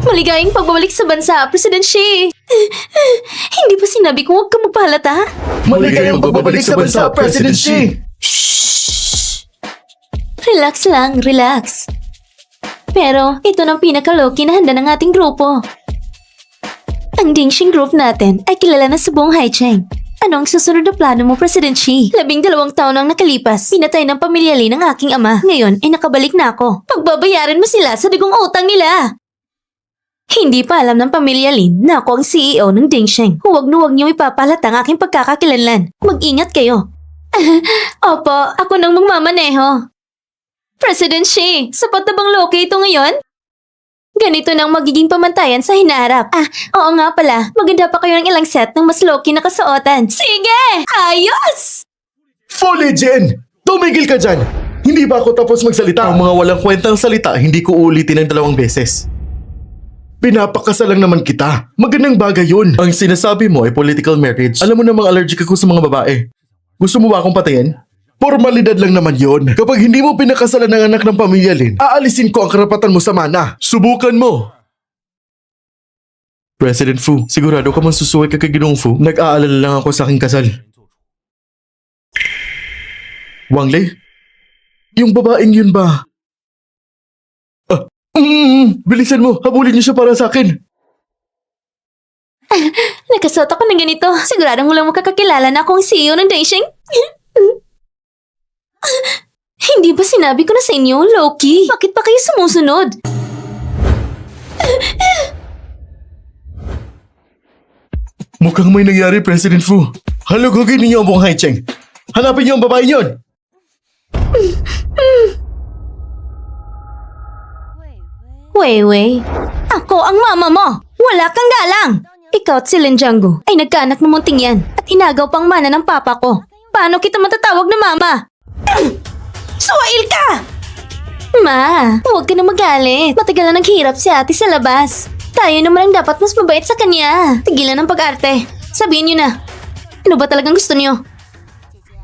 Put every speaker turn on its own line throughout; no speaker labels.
Maligayang pagbabalik sa bansa, President Xi. Hindi ba sinabi ko huwag kang magpahalata?
Maligayang pagbabalik sa bansa, President Xi!
Relax lang, relax. Pero ito ng pinaka-low-key na handa ng ating grupo. Ang Dingxing group natin ay kilala na sa buong Haicheng. Ano ang susunod na plano mo, President Xi? 12 taon ang nakalipas. Pinatay ng pamilya Lin ang aking ama. Ngayon ay nakabalik na ako. Pagbabayaran mo sila sa digong utang nila. Hindi pa alam ng pamilya Lin na ako ang CEO ng Dingxing. Huwag na huwag niyong ipapalat ang aking pagkakakilanlan. Mag-ingat kayo. Opo, ako nang magmamaneho. President Xi, sapat na bang loke ito ngayon? Ganito nang magiging pamantayan sa hinaharap. Oo nga pala. Maganda pa kayo ng ilang set ng mas low-key na kasuotan. Sige! Ayos!
Fully, Jen! Tumigil ka dyan! Hindi ba ako tapos magsalita?
Ang mga walang kwentang salita, hindi ko ulitin ng 2 beses.
Pinapakasal lang naman kita. Magandang bagay yun.
Ang sinasabi mo ay political marriage. Alam mo namang allergic ako sa mga babae. Gusto mo ba akong patayin?
Formalidad lang naman yun. Kapag hindi mo pinakasalan ng anak ng pamilya Lin, aalisin ko ang karapatan mo sa mana. Subukan mo.
President Fu, sigurado ka masusuway ka kay Ginoong Fu? Nag-aalala lang ako sa aking kasal. Wang Lei?
Yung babaeng yun ba? Bilisan mo. Habulin niyo siya para sa akin.
Nakasuot ako ng ganito. Siguradong walang makakakilala na akong CEO ng Daisheng. Hindi ba sinabi ko na sa inyo, Loki? Bakit pa kayo sumusunod?
Mukhang may nangyari, President Fu. Halugugin ninyo ang buong Haicheng. Hanapin niyo ang babae yun.
Weiwei, ako ang mama mo. Wala kang galang. Ikaw at si Lin Jianggu ay nagkaanak ng munting yan at inagaw pang mana ng papa ko. Paano kita matatawag na mama? Suwail ka! Ma, huwag ka na magalit. Matagal na naghirap si ate sa labas. Tayo naman ang dapat mas mabait sa kanya. Tigilan ng pag-arte. Sabihin niyo na. Ano ba talagang gusto niyo?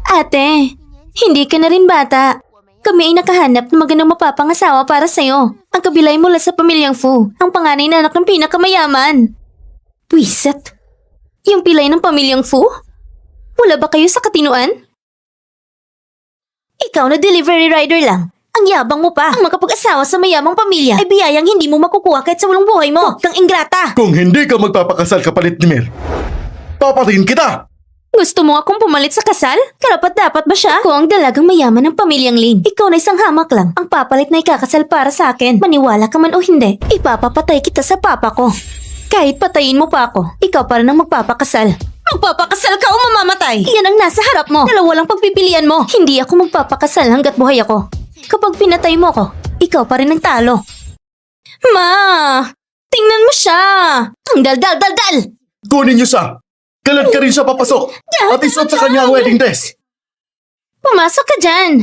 Ate, hindi ka na rin bata. Kami ay nakahanap ng magandang mapapangasawa para sa'yo. Ang kabila ay mula sa pamilyang Fu, ang panganay na anak ng pinakamayaman. Pwiset. Yung pilay ng pamilyang Fu? Wala ba kayo sa katinuan? Ikaw na delivery rider lang. Ang yabang mo pa. Ang makapag-asawa sa mayamang pamilya ay biyayang hindi mo makukuha kahit sa walang buhay mo. Huwag kang ingrata.
Kung hindi ka magpapakasal kapalit ni Mer, papatayin kita!
Gusto mo akong pumalit sa kasal? Karapat dapat ba siya? Ako ang dalagang mayaman ng pamilyang Lin. Ikaw na isang hamak lang. Ang papalit na ikakasal para sa akin. Maniwala ka man o hindi, ipapapatay kita sa papa ko. Kahit patayin mo pa ako, ikaw pa rin ang magpapakasal. Magpapakasal ka o mamamatay? Yan ang nasa harap mo. Dalawa lang pagpipilian mo. Hindi ako magpapakasal hanggat buhay ako. Kapag pinatay mo ko, ikaw pa rin ang talo. Ma! Tingnan mo siya! Ang dal-dal-dal-dal!
Kunin niyo siya! Kailan ka rin siya papasok? At isuot sa kanya ang wedding dress!
Pumasok ka dyan!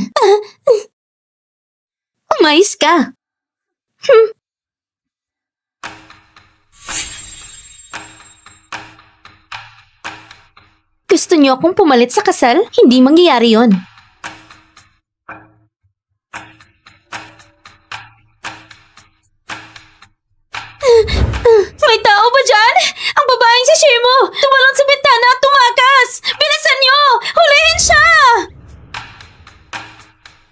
Umayos ka! Gusto niyo akong pumalit sa kasal? Hindi mangyayari yon. May tao ba dyan? Ang babaeng si Shimo! Tumalon sa bintana at tumakas! Bilisan niyo! Hulihin siya!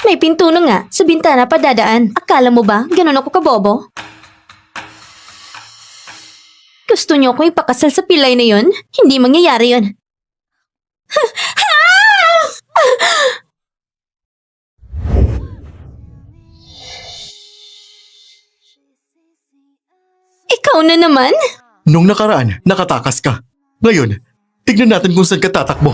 May pinto na nga sa bintana pa dadaan. Akala mo ba ganun ako kabobo? Gusto niyo akong ipakasal sa pilay na yon? Hindi mangyayari yon. Ikaw na naman?
Nung nakaraan, nakatakas ka. Ngayon, tignan natin kung saan ka tatakbo.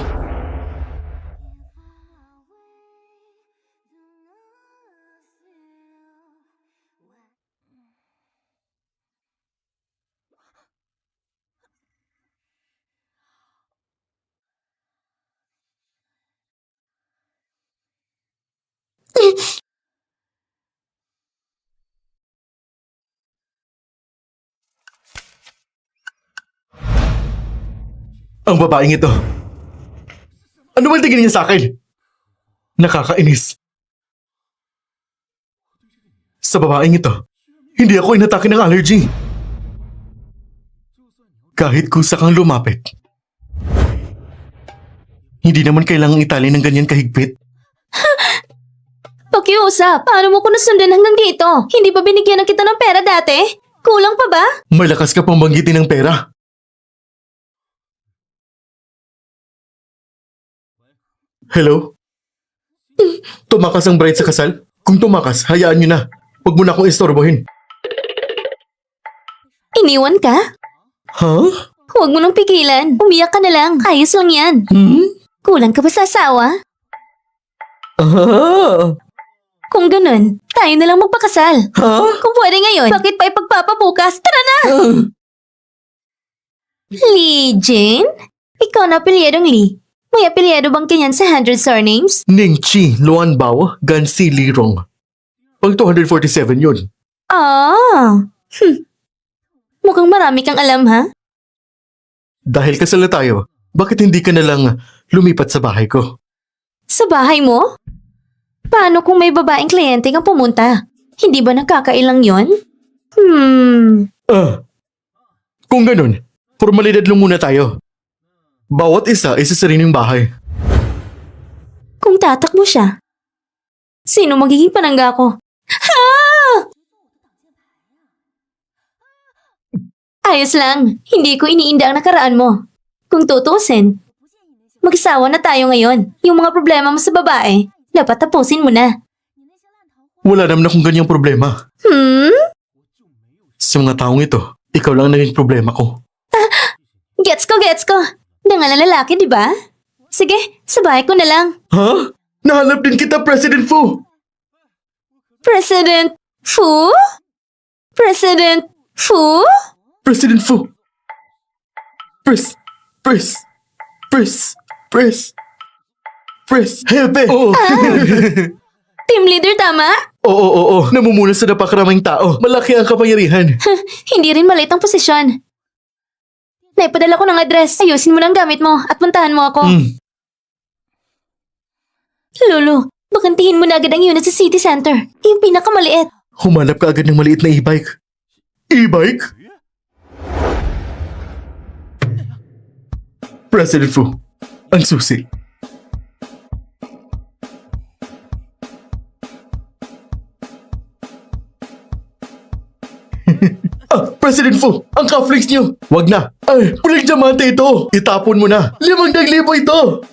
Ang babaeng ito. Ano bang tingin niya sa akin? Nakakainis. Sa babaeng ito, hindi ako inatake ng allergy.
Kahit kusa kang lumapit. Hindi naman kailangang itali ng ganyan kahigpit.
Pakiusap, paano mo ko nasundan hanggang dito? Hindi ba binigyan na kita ng pera dati? Kulang pa ba?
Malakas ka pang banggitin ng pera. Hello? Tumakas ang bride sa kasal? Kung tumakas, hayaan nyo na. Huwag mo na akong istorbohin.
Iniwan ka?
Huh?
Huwag mo nang pigilan. Umiyak ka na lang. Ayos lang yan. Kulang ka ba sa asawa?
Ah!
Kung ganun, tayo na lang magpakasal.
Ha?
Kung pwede ngayon, bakit pa ipagpapabukas? Tara na! Lee Jin? Ikaw na apelyadong Lee. May apelyado bang kanyan sa 100 surnames?
Ning Chi, Luan Bao, Gan Si Lirong. Pang 247 yun.
Ah! Mukhang marami kang alam, ha?
Dahil kasal na tayo, bakit hindi ka na lang lumipat sa bahay ko?
Sa bahay mo? Paano kung may babaeng kliyente kang pumunta? Hindi ba nakakailang yon?
Kung ganun, formalidad lang muna tayo. Bawat isa sa sariling bahay.
Kung tatakbo siya, sino magiging panangga ko? Ha! Ayos lang, hindi ko iniinda ang nakaraan mo. Kung tutusin, mag-asawa na tayo ngayon. Yung mga problema mo sa babae, dapat tapusin mo na.
Wala naman akong ganyang problema. Sa mga taong ito, ikaw lang naging problema ko.
Gets ko. Dangal na lalaki, di ba? Sige, sa bahay ko na lang.
Ha? Nahanap din kita, President Fu!
President Fu? President Fu?
President Fu! Hepe! Oo.
Team leader, tama?
Oo. Namumuna sa napakaraming tao. Malaki ang kapangyarihan.
Hindi rin maliit ang posisyon. Naipadala ko ng address. Ayusin mo lang gamit mo at puntahan mo ako. Lulu, bakantihin mo na agad ang unit sa city center. Yung pinakamaliit.
Humanap ka agad ng maliit na e-bike. E-bike? President Fu, ang susi. President Fu, ang cufflinks niyo. Wag na. Ay, puling diamante ito. Itapon mo na. 5,000 ito.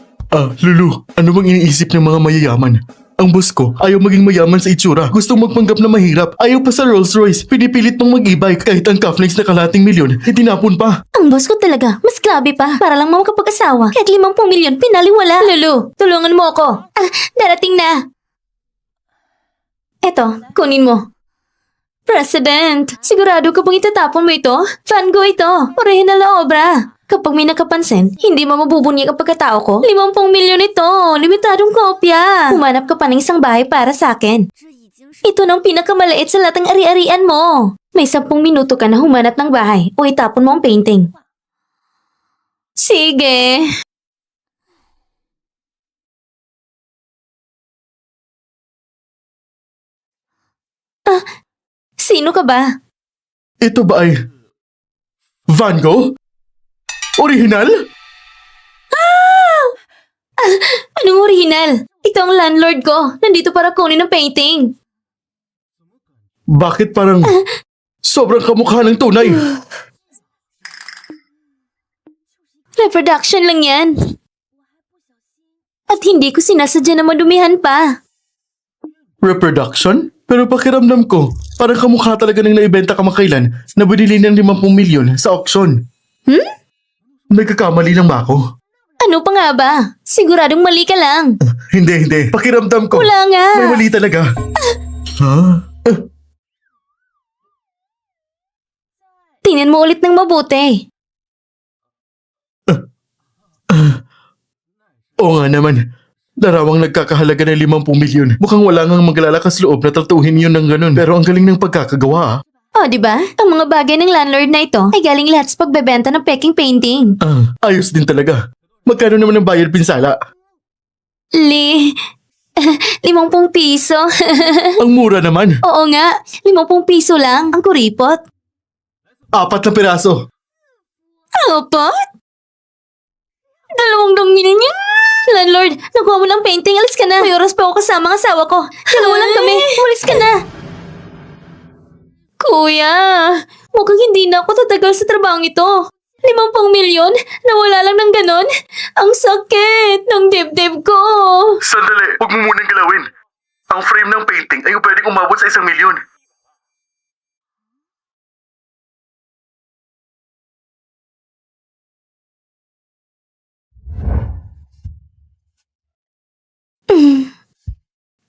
Lulu, ano bang iniisip ng mga mayayaman? Ang boss ko, ayaw maging mayaman sa itsura. Gustong magpanggap na mahirap. Ayaw pa sa Rolls Royce. Pinipilit pang mag-e-bike. Kahit ang cufflinks na kalating milyon, itinapon pa.
Ang boss ko talaga, mas grabe pa. Para lang makapag-asawa. Kahit 50 milyon, pinaliwala. Lulu, tulungan mo ako. Darating na. Eto, kunin mo. President, sigurado ka bang itatapon mo ito? Van Gogh ito. Orihinal na obra. Kapag may nakapansin, hindi mo mabubunyag ang pagkatao ko. 50 milyon ito. Limitadong kopya. Humanap ka pa ng isang bahay para sa akin. Ito nang pinakamaliit sa lahat ng ari-arian mo. May 10 minuto ka na humanap ng bahay o itapon mo ang painting. Sige. Sino ka ba?
Ito ba ay Van Gogh? Original?
Anong original? Ito ang landlord ko. Nandito para kunin ng painting.
Bakit parang sobrang kamukha ng tunay?
Reproduction lang yan. At hindi ko sinasadya na madumihan pa.
Reproduction? Pero pakiramdam ko, parang kamukha talaga ng naibenta kamakailan na binili ng 50 milyon sa auction. Nagkakamali lang ba ako?
Ano pa nga ba? Siguradong mali ka lang.
Hindi. Pakiramdam ko.
Wala nga.
May mali talaga. Ha?
Tingnan mo ulit ng mabuti.
Oo nga naman. Darawang nagkakahalaga ng 50 milyon. Mukhang wala ngang maglalakas loob na tratuhin yun ng ganun. Pero ang galing ng pagkakagawa.
O, di ba? Ang mga bagay ng landlord na ito ay galing lahat sa pagbebenta ng peking painting.
Ayos din talaga. Magkano naman ang bayad pinsala?
50 piso.
Ang mura naman.
Oo nga, 50 piso lang ang kuripot.
4 na piraso.
Apat? 2 milyon? Landlord, nakuha mo ng painting. Alis ka na. May oras pa ako kasama ang asawa ko. Dalawa lang kami. Umalis ka na. Kuya, mukhang hindi na ako tatagal sa trabaho ito. 50 milyon? Nawala lang ng ganon? Ang sakit ng dibdib ko.
Sandali, huwag mo munang galawin. Ang frame ng painting ay pwedeng umabot sa 1 milyon.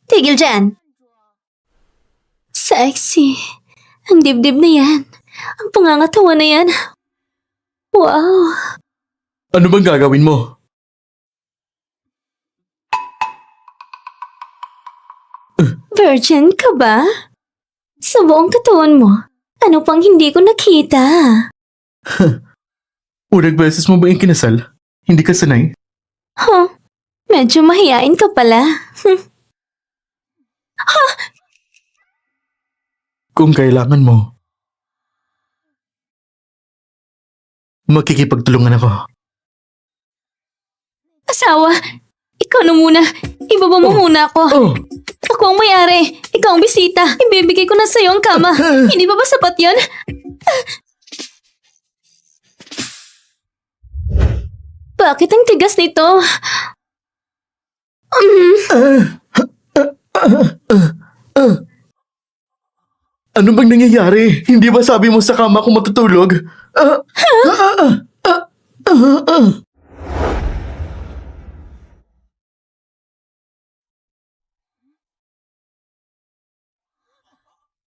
Tigil dyan. Sexy. Ang dibdib na yan. Ang pangangatawan na yan. Wow.
Ano bang gagawin mo?
Virgin ka ba? Sa buong katawan mo, ano pang hindi ko nakita?
Unang beses mo ba yung kinasal? Hindi ka sanay?
Huh? Medyo mahiyain ka pala.
Kung kailangan mo, makikipagtulungan ako.
Asawa, ikaw na muna. Ibaba mo muna ako.
Oh,
Ako ang may-ari. Ikaw ang bisita. Ibibigay ko na sa'yo ang kama. Hindi ba sapat yan? Bakit ang tigas nito?
ano bang nangyayari? Hindi ba sabi mo sa kama ko matutulog?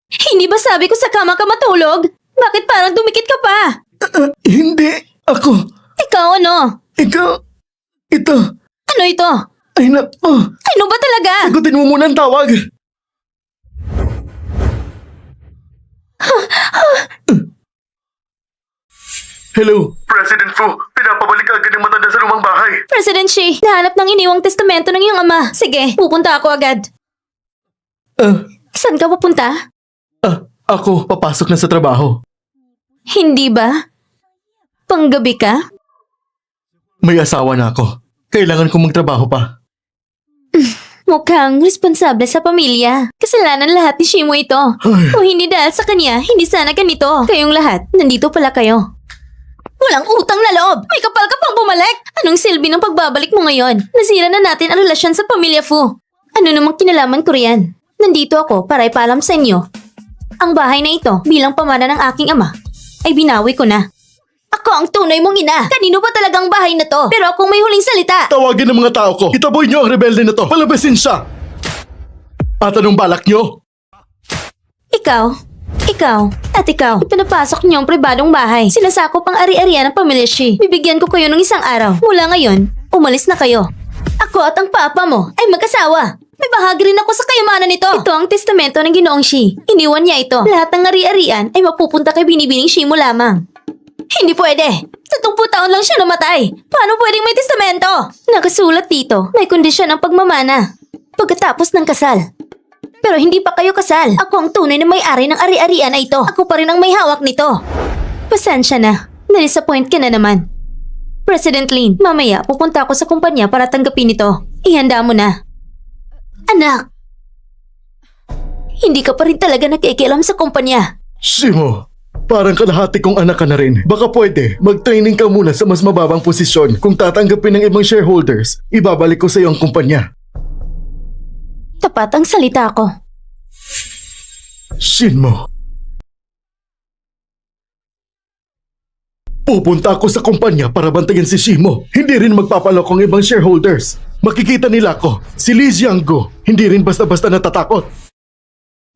Hindi ba sabi ko sa kama ka matulog? Bakit parang dumikit ka pa?
Hindi. Ako.
Ikaw ano?
Ikaw. Ito.
Ano ito?
Ay nako.
Ano ba talaga?
Sagutin mo muna ang tawag. Hello? President Fu, pinapabalik agad ng matanda sa lumang bahay.
President Shi, nahanap ng iniwang testamento ng iyong ama. Sige, pupunta ako agad. Saan ka pupunta?
Ako, papasok na sa trabaho.
Hindi ba? Panggabi ka?
May asawa na ako. Kailangan kong magtrabaho pa.
Mukhang responsable sa pamilya. Kasalanan lahat ni Shimo ito.
Ay.
Kung hindi dahil sa kanya, hindi sana ganito. Kayong lahat, nandito pala kayo. Walang utang na loob! May kapal ka pang bumalik! Anong silbi ng pagbabalik mo ngayon? Nasira na natin ang relasyon sa pamilya Fu. Ano namang kinalaman ko riyan? Nandito ako para ipaalam sa inyo. Ang bahay na ito, bilang pamana ng aking ama, ay binawi ko na. Ako ang tunay mong ina! Kanino ba talagang bahay na to? Pero akong may huling salita!
Tawagin ng mga tao ko. Itaboy niyo ang rebelde na to. Palabasin siya. At anong balak niyo?
Ikaw, at ikaw, ipinapasok niyo ang pribadong bahay. Sinasakop ang ari-arian ng pamilya Shi. Bibigyan ko kayo ng isang araw. Mula ngayon, umalis na kayo. Ako at ang papa mo ay mag-asawa. May bahagi rin ako sa kayamanan nito. Ito ang testamento ng Ginoong Shi. Iniwan niya ito. Lahat ng ari-arian ay mapupunta kay binibining Shi mo lamang. Hindi pwede. 30 taon lang siya namatay. Paano pwedeng may testamento? Nakasulat dito, may kondisyon ng pagmamana. Pagkatapos ng kasal. Pero hindi pa kayo kasal. Ako ang tunay na may-ari ng ari-arian na ito. Ako pa rin ang may hawak nito. Pasensya na. Na-disappoint ka na naman. President Lin, mamaya pupunta ako sa kumpanya para tanggapin ito. Ihanda mo na. Anak! Hindi ka pa rin talaga nakikialam sa kumpanya.
Shimo, parang kalahati kong anak ka na rin. Baka pwede, mag-training ka muna sa mas mababang posisyon. Kung tatanggapin ng ibang shareholders, ibabalik ko sa iyo ang kumpanya.
Tapat ang salita ko.
Shinmo. Pupunta ako sa kumpanya para bantayan si Shimo. Hindi rin magpapalok ang ibang shareholders. Makikita nila ko, si Li Jianggo, hindi rin basta-basta natatakot.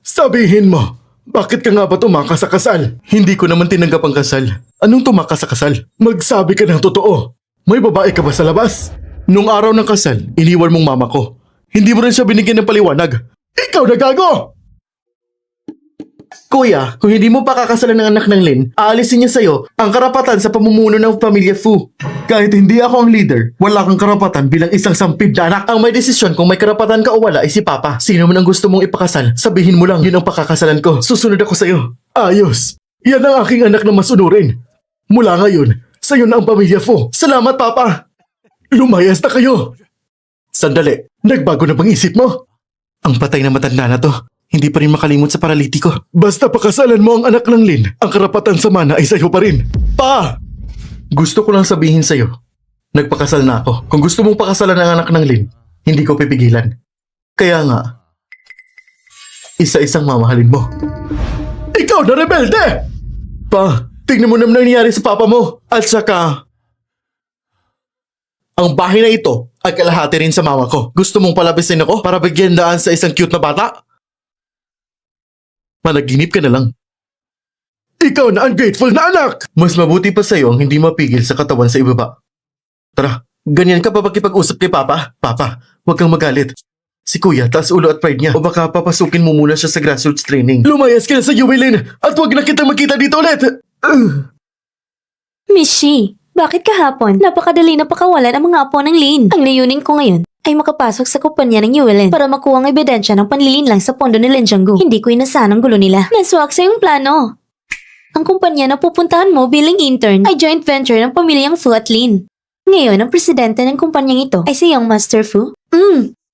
Sabihin mo, bakit ka nga ba tumakas sa kasal? Hindi ko naman tinanggap ang kasal. Anong tumakas sa kasal? Magsabi ka ng totoo. May babae ka ba sa labas? Nung araw ng kasal, iniwan mong mama ko. Hindi mo rin siya binigyan ng paliwanag. Ikaw na gago! Kuya, kung hindi mo pa kakasalan ng anak ng Lin, aalisin niya sa'yo ang karapatan sa pamumuno ng pamilya Fu. Kahit hindi ako ang leader, wala kang karapatan bilang isang sampid na anak. Ang may desisyon kung may karapatan ka o wala ay si Papa. Sino man ang gusto mong ipakasal, sabihin mo lang yun ang pakakasalan ko. Susunod ako sa'yo. Ayos. Yan ang aking anak na masunurin. Mula ngayon,
Sa'yo na ang pamilya Fu.
Salamat, Papa! Lumayas na kayo! Sandali, nagbago na bang isip mo? Ang patay na matanda na to, hindi pa rin makalimot sa paralitiko.
Basta pakasalan mo ang anak ng Lin, ang karapatan sa mana ay sa'yo pa rin.
Pa! Gusto ko lang sabihin sa'yo, nagpakasal na ako. Kung gusto mong pakasalan ang anak ng Lin, hindi ko pipigilan. Kaya nga, isa-isang mamahalin mo.
Ikaw na rebelde!
Pa, tignan mo naman ang nangyari sa papa mo. At saka, ang bahay na ito ay kalahati rin sa mama ko. Gusto mong palabisin ako para bigyan daan sa isang cute na bata? Managinip ka na lang.
Ikaw na ungrateful na anak!
Mas mabuti pa sa'yo ang hindi mapigil sa katawan sa ibaba. Tara, ganyan ka pa pakipag-usap kay Papa? Papa, huwag kang magalit. Si Kuya, taas ulo at pride niya. O baka papasukin mo muna siya sa grassroots training.
Lumayas ka na sa Yuwilin at huwag na kitang magkita dito ulit!
Miss Shi, bakit kahapon napakadali na pakawalan ang mga apo ng Lin? Ang layunin ko ngayon ay makapasok sa kumpanya ng Yuelen para makuha ang ebidensya ng panlilinlang sa pondo ni Lin Jianggu. Hindi ko inasahan ang gulo nila. Naswak sa iyong plano. Ang kumpanya na pupuntahan mo bilang intern ay joint venture ng pamilyang Fu at Lin. Ngayon, ang presidente ng kumpanyang ito ay si Young Master Fu.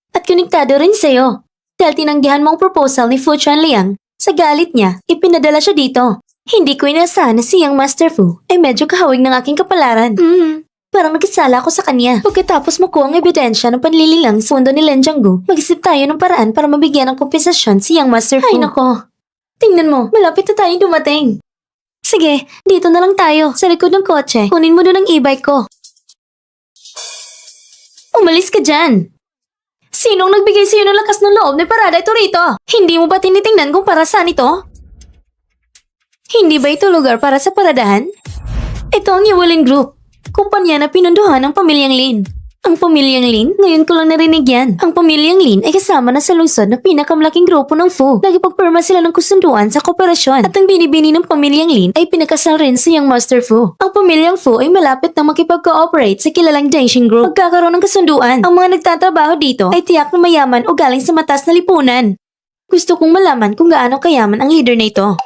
At konektado rin sa'yo. Dahil tinanggihan mo ang proposal ni Fu Chuanliang, sa galit niya, ipinadala siya dito. Hindi ko inasahan na si Young Master Fu ay medyo kahawig ng aking kapalaran. Parang nagkasala ako sa kanya. Pagkatapos makuha ang ebidensya ng panlililang sa pondo ni Lin Jianggu, mag-isip tayo ng paraan para mabigyan ng kompensasyon si Young Master Fu. Ay nako, tingnan mo, malapit na tayong dumating. Sige, dito na lang tayo, sa likod ng kotse. Kunin mo doon ang e-bike ko. Umalis ka dyan. Sinong nagbigay sa'yo ng lakas ng loob na parada ito rito? Hindi mo ba tinitingnan kung para saan ito? Hindi ba ito lugar para sa paradahan? Ito ang Yuwelin Group, kumpanya na pinunduhan ng pamilyang Lin. Ang pamilyang Lin, ngayon ko lang narinig yan. Ang pamilyang Lin ay kasama na sa lungsod na pinakamalaking grupo ng Fu. Nagipagpirma sila ng kusunduan sa kooperasyon. At ang binibini ng pamilyang Lin ay pinakasal rin sa Young Master Fu. Ang pamilyang Fu ay malapit na makipag-cooperate sa kilalang Daixing Group. Magkakaroon ng kasunduan. Ang mga nagtatrabaho dito ay tiyak na mayaman o galing sa mataas na lipunan. Gusto kong malaman kung gaano kayaman ang leader na ito.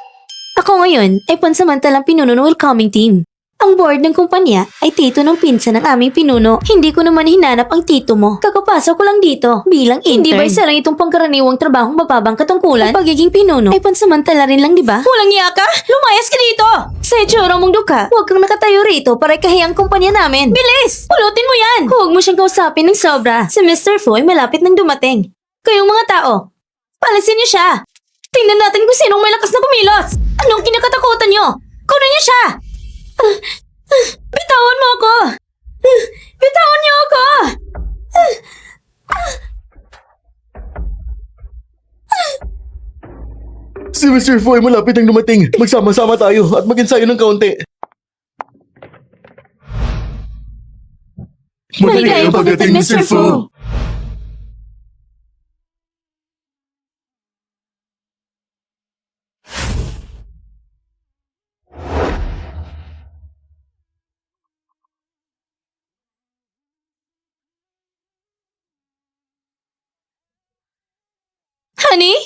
Ako ngayon ay pansamantalang pinuno ng welcoming team. Ang board ng kumpanya ay tito ng pinsan ng aming pinuno. Hindi ko naman hinanap ang tito mo. Kakapasok ko lang dito bilang intern. Hindi ba isa lang itong pangkaraniwang trabahong mababang katungkulan? Ang pagiging pinuno ay pansamantala rin lang, di ba? Walang iya ka? Lumayas ka dito! Sa itsura mong duka, huwag kang nakatayo rito para ikahiya ang kumpanya namin. Bilis! Pulutin mo yan! Huwag mo siyang kausapin ng sobra. Si Mr. Fu ay malapit nang dumating. Kayong mga tao, palasin niyo siya! Tingnan natin kung sinong may lakas na kumilos! Anong kinakatakutan niyo? Kunin niyo siya! Bitawan mo ako! Bitawan niyo ako!
Si Mr. Fu ay malapit ang dumating. Magsama-sama tayo at mag-ensayo ng kaunti.
Maligayang pagdating, Mr. Fu! Honey?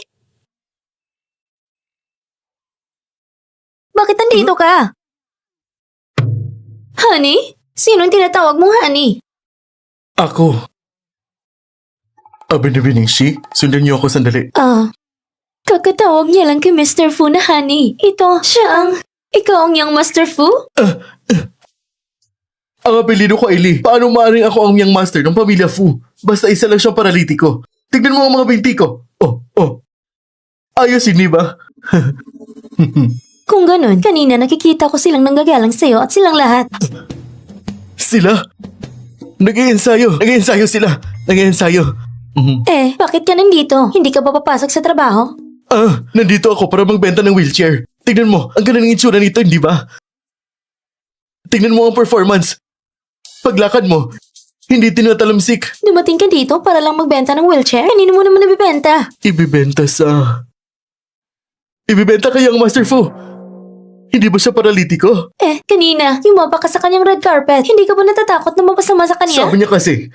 Bakit nandito ka? Honey? Sino ang tinatawag mong honey?
Ako. Binibining Shi, sundan niyo ako sandali.
Kakatawag niya lang kay Mr. Fu na honey. Ikaw ang Young Master Fu?
Ang apelido ko ay Lee. Paano maaaring ako ang young master ng pamilya Fu? Basta isa lang siyang paralitiko. Tignan mo ang mga binti ko. Ayos, hindi ba?
Kung ganun, kanina nakikita ko silang nanggagalang sa'yo at silang lahat.
Sila? Nag-iensayo sila.
Bakit ka nandito? Hindi ka ba papasok sa trabaho?
Nandito ako para magbenta ng wheelchair. Tignan mo, ang ganda ng itsura nito, hindi ba? Tignan mo ang performance. Paglakad mo, hindi tinatalamsik.
Dumating ka dito para lang magbenta ng wheelchair? Kanino mo naman nabibenta?
Ibibenta kay ang Master Fu. Hindi ba siya paralitiko?
Kanina, yumapa ka sa kanyang red carpet. Hindi ka ba natatakot na mapasama sa kanya?
Sabi niya kasi,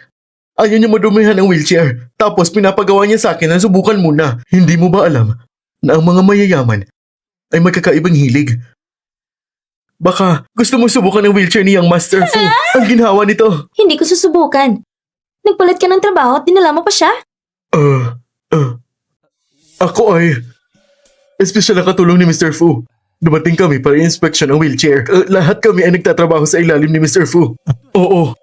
ayaw niya madumihan ng wheelchair. Tapos pinapagawa niya sa akin na subukan muna. Hindi mo ba alam na ang mga mayayaman ay magkakaibang hilig? Baka gusto mo subukan ng wheelchair ni Young Master Fu. Ang ginawa nito.
Hindi ko susubukan. Nagpalit ka ng trabaho at dinala mo pa siya?
Ako ay espesyal na katulong ni Mr. Fu. Dumating kami para i-inspection ang wheelchair. Lahat kami ay nagtatrabaho sa ilalim ni Mr. Fu. Oo.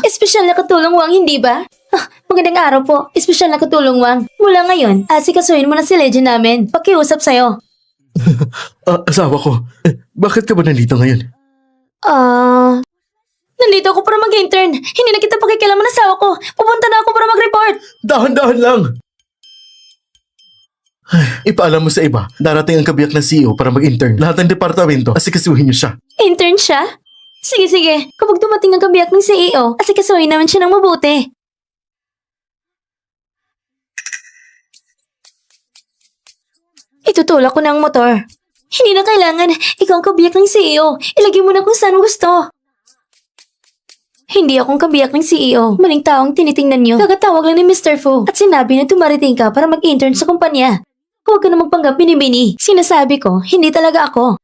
Espesyal na katulong Wang, hindi ba? Magandang araw po. Espesyal na katulong Wang. Mula ngayon, asikasuhin mo na si Legend namin. Pakiusap sa'yo.
Asawa ko. Bakit ka ba nandito ngayon?
Nandito ako para mag-intern. Hindi na kita pakikialaman ng asawa ko. Pupunta na ako para mag-report.
Dahan-dahan lang. Ipaalam mo sa iba, darating ang kabiyak ng CEO para mag-intern. Lahat ng departamento, asikasuhin niyo siya.
Intern siya? Sige. Kapag dumating ang kabiyak ng CEO, asikasuhin naman siya ng mabuti. Itutulak ko na ang motor. Hindi na kailangan. Ikaw ang kabiyak ng CEO. Ilagay mo na kung saan gusto. Hindi akong kabiyak ng CEO. Maling taong tinitingnan niyo. Kagatawag lang ni Mr. Fu at sinabi na tumarating ka para mag-intern sa kumpanya. Huwag ka na magpanggap bini-bini. Sinasabi ko, hindi talaga ako.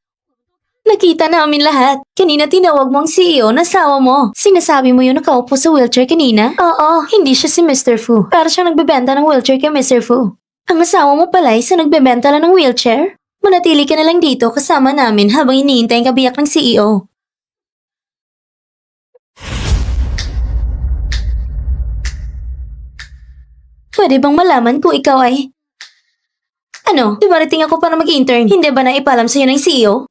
Nakita namin lahat. Kanina tinawag mo ang CEO na asawa mo. Sinasabi mo yun nakaupo sa wheelchair kanina? Oo, hindi siya si Mr. Fu. Para siyang nagbebenta ng wheelchair kay Mr. Fu. Ang asawa mo pala ay sa nagbebenta lang ng wheelchair? Manatili ka na lang dito kasama namin habang iniintay ang kabiyak ng CEO. Pwede bang malaman kung ikaw ay... Ano? Dumarating ako para mag-intern. Hindi ba na ipalam sa'yo ng CEO?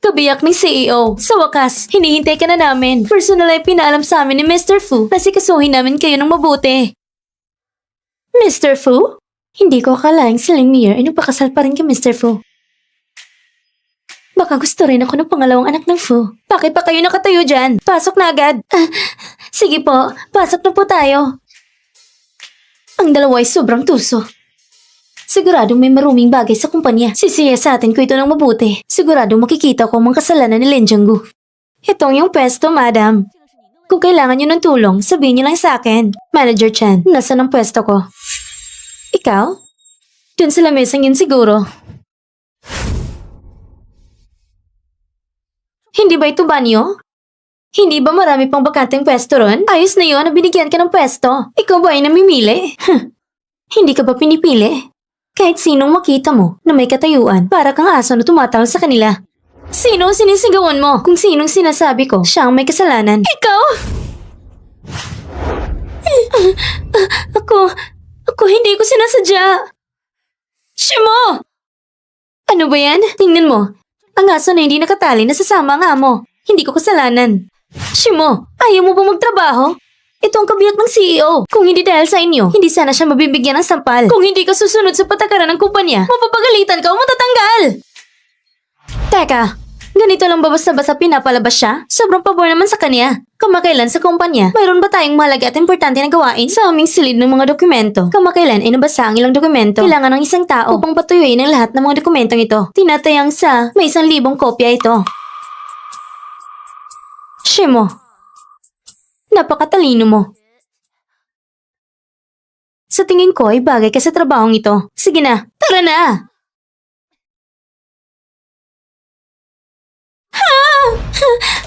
Kabiyak ng CEO. Sa wakas, hinihintay ka na namin. Personal ay pinaalam sa amin ni Mr. Fu na sikasuhin namin kayo ng mabuti. Mr. Fu? Hindi ko akalaing si Ling Mir ay nagpakasal pa rin kay Mr. Fu. Baka gusto rin ako ng pangalawang anak ng Fu. Bakit pa kayo nakatayo dyan? Pasok na agad. Sige po, pasok na po tayo. Ang dalawa ay sobrang tuso. Siguradong may maruming bagay sa kumpanya. Sisiya sa atin ko ito ng mabuti. Siguradong makikita ko ang mga kasalanan ni Lin Jianggu. Itong yung pwesto, madam. Kung kailangan nyo ng tulong, sabihin nyo lang sa akin. Manager Chan, nasa ng pwesto ko? Ikaw? Dun sa lamesang yun siguro. Hindi ba ito banyo? Hindi ba marami pang bakanteng pwesto ron? Ayos na yun na binigyan ka ng pwesto. Ikaw ba ay namimili? Hindi ka ba pinipili? Kahit sinong makita mo na may katayuan, para kang aso na tumatawag sa kanila. Sino ang sinisigawan mo? Kung sinong sinasabi ko, siya ang may kasalanan. Ikaw? Ako hindi ko sinasadya. Shimo! Ano ba yan? Tingnan mo. Ang aso na hindi nakatali nasasama ang amo. Hindi ko kasalanan. Shimo, ayaw mo ba magtrabaho? Ito ang kabiyak ng CEO. Kung hindi dahil sa inyo, hindi sana siya mabibigyan ng sampal. Kung hindi ka susunod sa patakaran ng kumpanya, mapapagalitan ka o matatanggal. Teka, ganito lang ba basta-basta pinapalabas siya? Sobrang pabor naman sa kanya. Kamakailan sa kumpanya, mayroon ba tayong mahalaga at importante na gawain? Sa aming silid ng mga dokumento, kamakailan ay nabasa ang ilang dokumento. Kailangan ng isang tao upang patuyuin ang lahat ng mga dokumentong ito. Tinatayang sa may 1,000 kopya ito. Shimo, napakatalino mo. Sa tingin ko ay bagay ka sa trabahong ito. Sige na, tara na!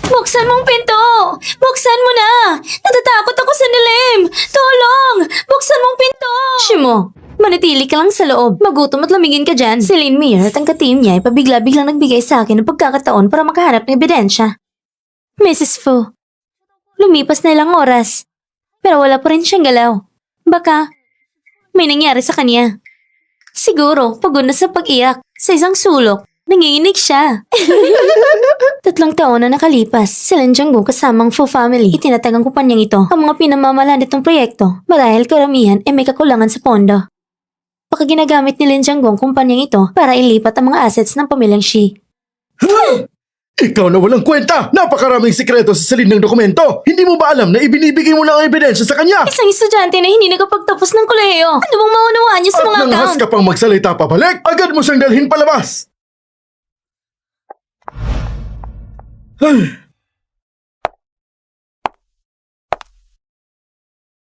Buksan mong pinto! Buksan mo na! Natatakot ako sa nilim! Tulong! Buksan mong pinto! Shimo, manatili ka lang sa loob. Magutom at lamigin ka dyan. Si Lin Mir at ang ka-team niya ay pabigla-biglang nagbigay sa akin ng pagkakataon para makahanap ng ebidensya. Mrs. Fu, lumipas na ilang oras, pero wala pa rin siyang galaw. Baka may nangyari sa kanya. Siguro, pagod na sa pag-iyak. Sa isang sulok, nanginginig siya. 3 taon na nakalipas, si Lin Jianggu kasamang Fu family, itinatag ang kumpanyang ito. Ang mga pinamamalan nitong proyekto, marahil karamihan ay may kakulangan sa pondo. Baka ginagamit ni Lin Jianggu ang kumpanyang ito para ilipat ang mga assets ng pamilyang Shi.
Ikaw na walang kwenta! Napakaraming sikreto sa silid ng dokumento! Hindi mo ba alam na ibinibigay mo na ang ebidensya sa kanya?
Isang estudyante na hindi nakapagtapos ng kolehiyo. Ano bang maunawaan niyo sa
At
mga
nanghas
account?
ka pang magsalita pabalik, agad mo siyang dalhin palabas!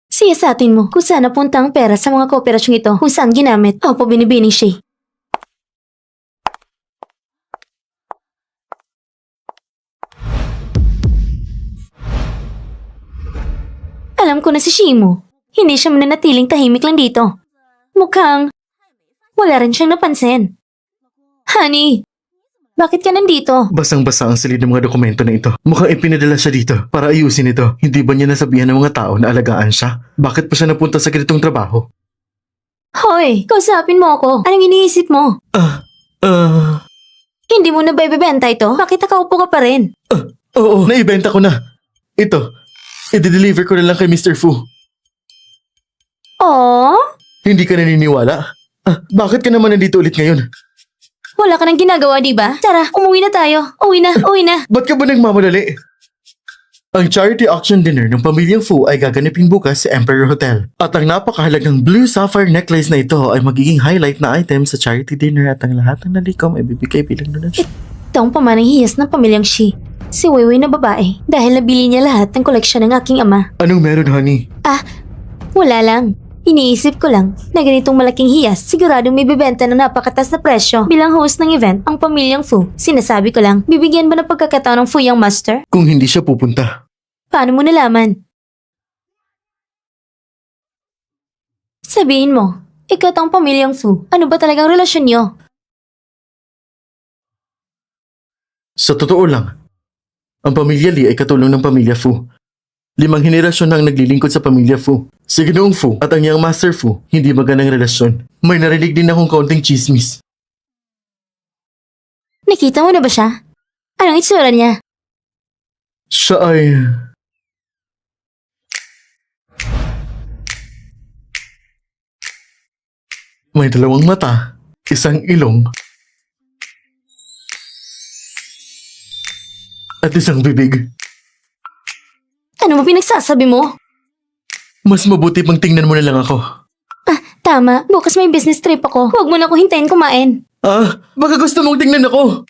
Siyasatin mo kung saan napunta ang pera sa mga kooperasyong ito, kung saan ginamit. Opo, binibining siya. Alam ko na si Shimo. Hindi siya mananatiling tahimik lang dito. Mukhang wala rin siyang napansin. Honey, bakit ka nandito?
Basang-basa ang silid ng mga dokumento na ito. Mukhang ipinadala siya dito para ayusin ito. Hindi ba niya nasabihan ng mga tao na alagaan siya? Bakit pa siya napunta sa ganitong trabaho?
Hoy, kausapin mo ako. Anong iniisip mo? Hindi mo na ba ibebenta ito? Bakit nakaupo ka pa rin?
Oo, naibenta ko na. Ito, i-deliver ko na lang kay Mr. Fu.
Oh,
Hindi ka naniniwala? Bakit ka naman nandito ulit ngayon?
wala ka nang ginagawa, di ba? Tara, umuwi na tayo. Uwi na.
Ba't ka ba nagmamadali? Ang charity auction dinner ng pamilyang Fu ay gaganapin bukas sa Emperor Hotel. At ang napakahalagang blue sapphire necklace na ito ay magiging highlight na item sa charity dinner at ang lahat ng nalikom ay bibigay bilang donasyon.
Ito ang pamanang hiyas ng pamilyang Shi. Si Weiwei na babae dahil nabili niya lahat ng koleksyon ng aking ama.
Anong meron, honey?
Wala lang. Iniisip ko lang na ganitong malaking hiyas siguradong may bibenta ng napakatas na presyo. Bilang host ng event, ang pamilyang Fu. Sinasabi ko lang, bibigyan ba ng pagkakataon ng Fu yung master?
Kung hindi siya pupunta.
Paano mo nalaman? Sabihin mo, ikaw ang pamilyang Fu. Ano ba talagang relasyon niyo?
Sa totoo lang, ang pamilya Lee ay katulong ng pamilya Fu. 5 henerasyon na ang naglilingkod sa pamilya Fu. Si Ginoong Fu at ang iyang Master Fu, hindi magandang relasyon. May narinig din akong kaunting chismis.
Nakita mo na ba siya? Anong itsura niya?
Siya ay... May 2 mata, 1 ilong, at 1 bibig.
Ano mo pinagsasabi mo?
Mas mabuti pang tingnan mo na lang ako.
Tama, bukas may business trip ako. Huwag mo na ako hintayin kumain.
Baka gusto mong tingnan ako.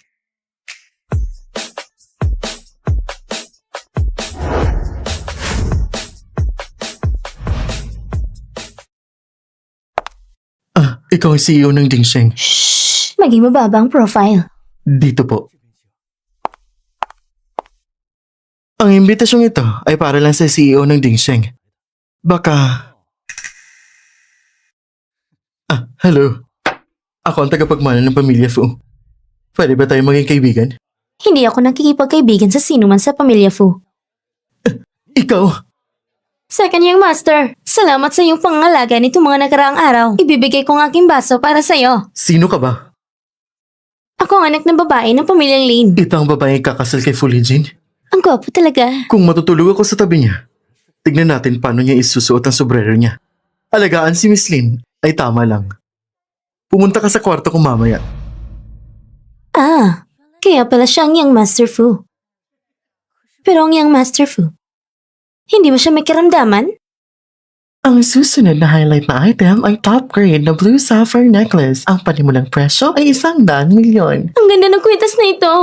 Ikaw ang CEO ng Dingsheng.
Shh! Maging mababa ang profile.
Dito po. Ang imbitasyong ito ay para lang sa CEO ng Dingsheng. Baka... hello. Ako ang tagapagmana ng pamilya Fu. Pwede ba tayo maging kaibigan?
Hindi ako nakikipagkaibigan sa sino man sa pamilya Fu.
Ikaw?
Second Young Master, salamat sa iyong pangangalaga nito mga nakaraang araw. Ibibigay ko ang aking baso para sa'yo.
Sino ka ba?
Ako ang anak ng babae ng pamilyang Lin.
Ito ang babaeng kakasal kay Fu Lijin?
Ang gwapo talaga.
Kung matutulog ako sa tabi niya, tignan natin paano niya isusuot ang sombrero niya. Alagaan si Miss Lin ay tama lang. Pumunta ka sa kwarto ko mamaya.
Kaya pala siya ang Young Master Fu. Pero ang Young Master Fu, hindi mo siya may karamdaman?
Ang susunod na highlight na item ay top grade na blue sapphire necklace. Ang panimulang presyo ay 100 milyon.
Ang ganda ng kwitas na ito.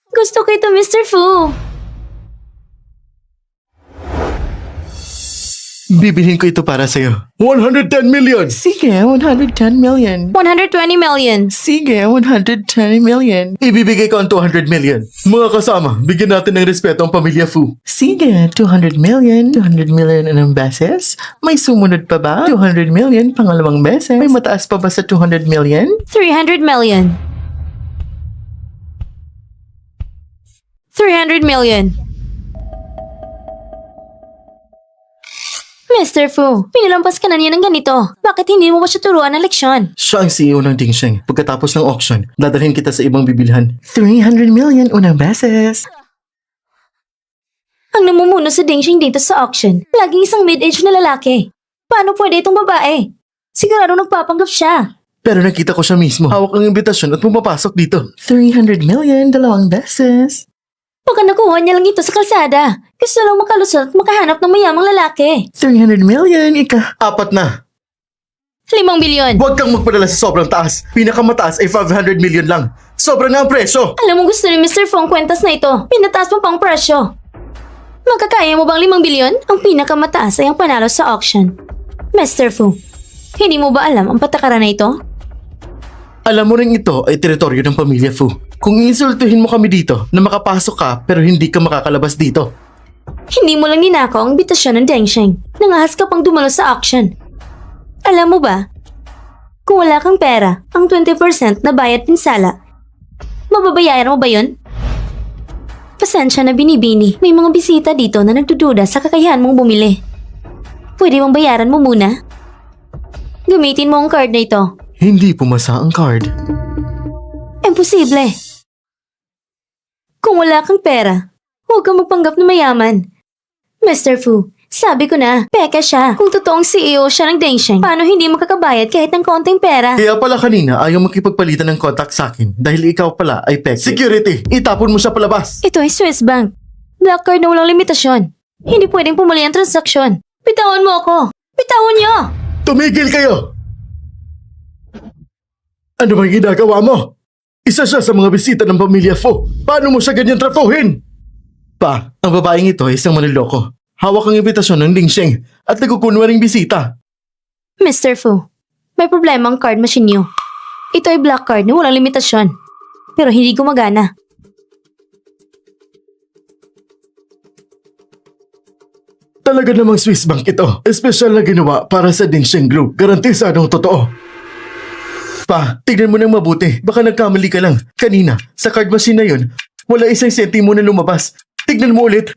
Gusto ko ito, Mr. Fu.
Bibilhin ko ito para sa'yo.
110 million!
Sige, 110 million.
120 million.
Sige, 110 million. Ibibigay ko ang 200 million.
Mga kasama, bigyan natin ng respeto ang pamilya Fu.
Sige, 200 million. 200 million anong beses? May sumunod pa ba? 200 million pangalawang beses? May mataas pa ba sa 200 million?
300 million. 300 million. Mr. Fu, pinilampas ka na niya ng ganito. Bakit hindi mo ba siya turuan ng leksyon?
Siya ang CEO ng Dingsheng. Pagkatapos ng auction, dadalhin kita sa ibang bibilhan. 300 million unang beses.
Ang namumuno sa Dingxing dito sa auction, laging isang mid-age na lalaki. Paano pwede itong babae? Sigurado nagpapanggap siya.
Pero nakita ko siya mismo. Hawak ang imbitasyon at pumapasok dito. 300 million, 2 beses.
Baka nakuha niya lang ito sa kalsada. Gusto lang makalusot at makahanap ng mayamang lalaki.
300 million, 4 na.
5 bilyon.
Huwag kang magpadala sa sobrang taas. Pinakamataas ay 500 million lang. Sobrang nga ang presyo.
Alam mo gusto ni Mr. Fu ang kwentas na ito. Pinataas mo pang presyo. Magkakaya mo bang 5 bilyon? Ang pinakamataas ay ang panalo sa auction. Mr. Fu, hindi mo ba alam ang patakaran na ito?
Alam mo rin ito ay teritoryo ng pamilya Fu. Kung insultuhin mo kami dito na makapasok ka pero hindi ka makakalabas dito.
Hindi mo lang ninakaw ang imbitasyon ng Dengsheng. Nangahas ka pang dumalo sa auction. Alam mo ba, kung wala kang pera, ang 20% na bayad pinsala, mababayaran mo ba yun? Pasensya na binibini, may mga bisita dito na nagdududa sa kakayahan mong bumili. Pwede mong bayaran mo muna? Gamitin mo ang card na ito.
Hindi pumasa ang card.
Imposible. Kung wala kang pera, huwag kang magpanggap na mayaman. Mr. Fu, sabi ko na, peka siya. Kung totoong CEO siya ng Dengsheng, paano hindi makakabayad kahit ng konting pera?
Kaya pala kanina ayaw makipagpalitan ng contact sa akin dahil ikaw pala ay peke. Security! Itapon mo siya palabas!
Ito ay Swiss Bank. Black card na walang limitasyon. Hindi pwedeng pumuli ang transaksyon. Bitawan mo ako. Bitawan niyo!
Tumigil kayo!
Ano bang ginagawa mo? Isa siya sa mga bisita ng pamilya Fu. Paano mo siya ganyan tratuhin?
Pa, ang babaeng ito ay isang manloloko. Hawak ang imbitasyon ng Dingsheng at nagkukunwaring bisita.
Mr. Fu, may problema ang card machine niyo. Ito ay black card na walang limitasyon. Pero hindi gumagana.
Talaga namang Swiss Bank ito. Espesyal na ginawa para sa Dingsheng Group. Garantisadong totoo.
Pa, tignan mo nang mabuti. Baka nagkamali ka lang. Kanina, sa card machine na yun, wala isang sentimo na lumabas. Tignan mo ulit.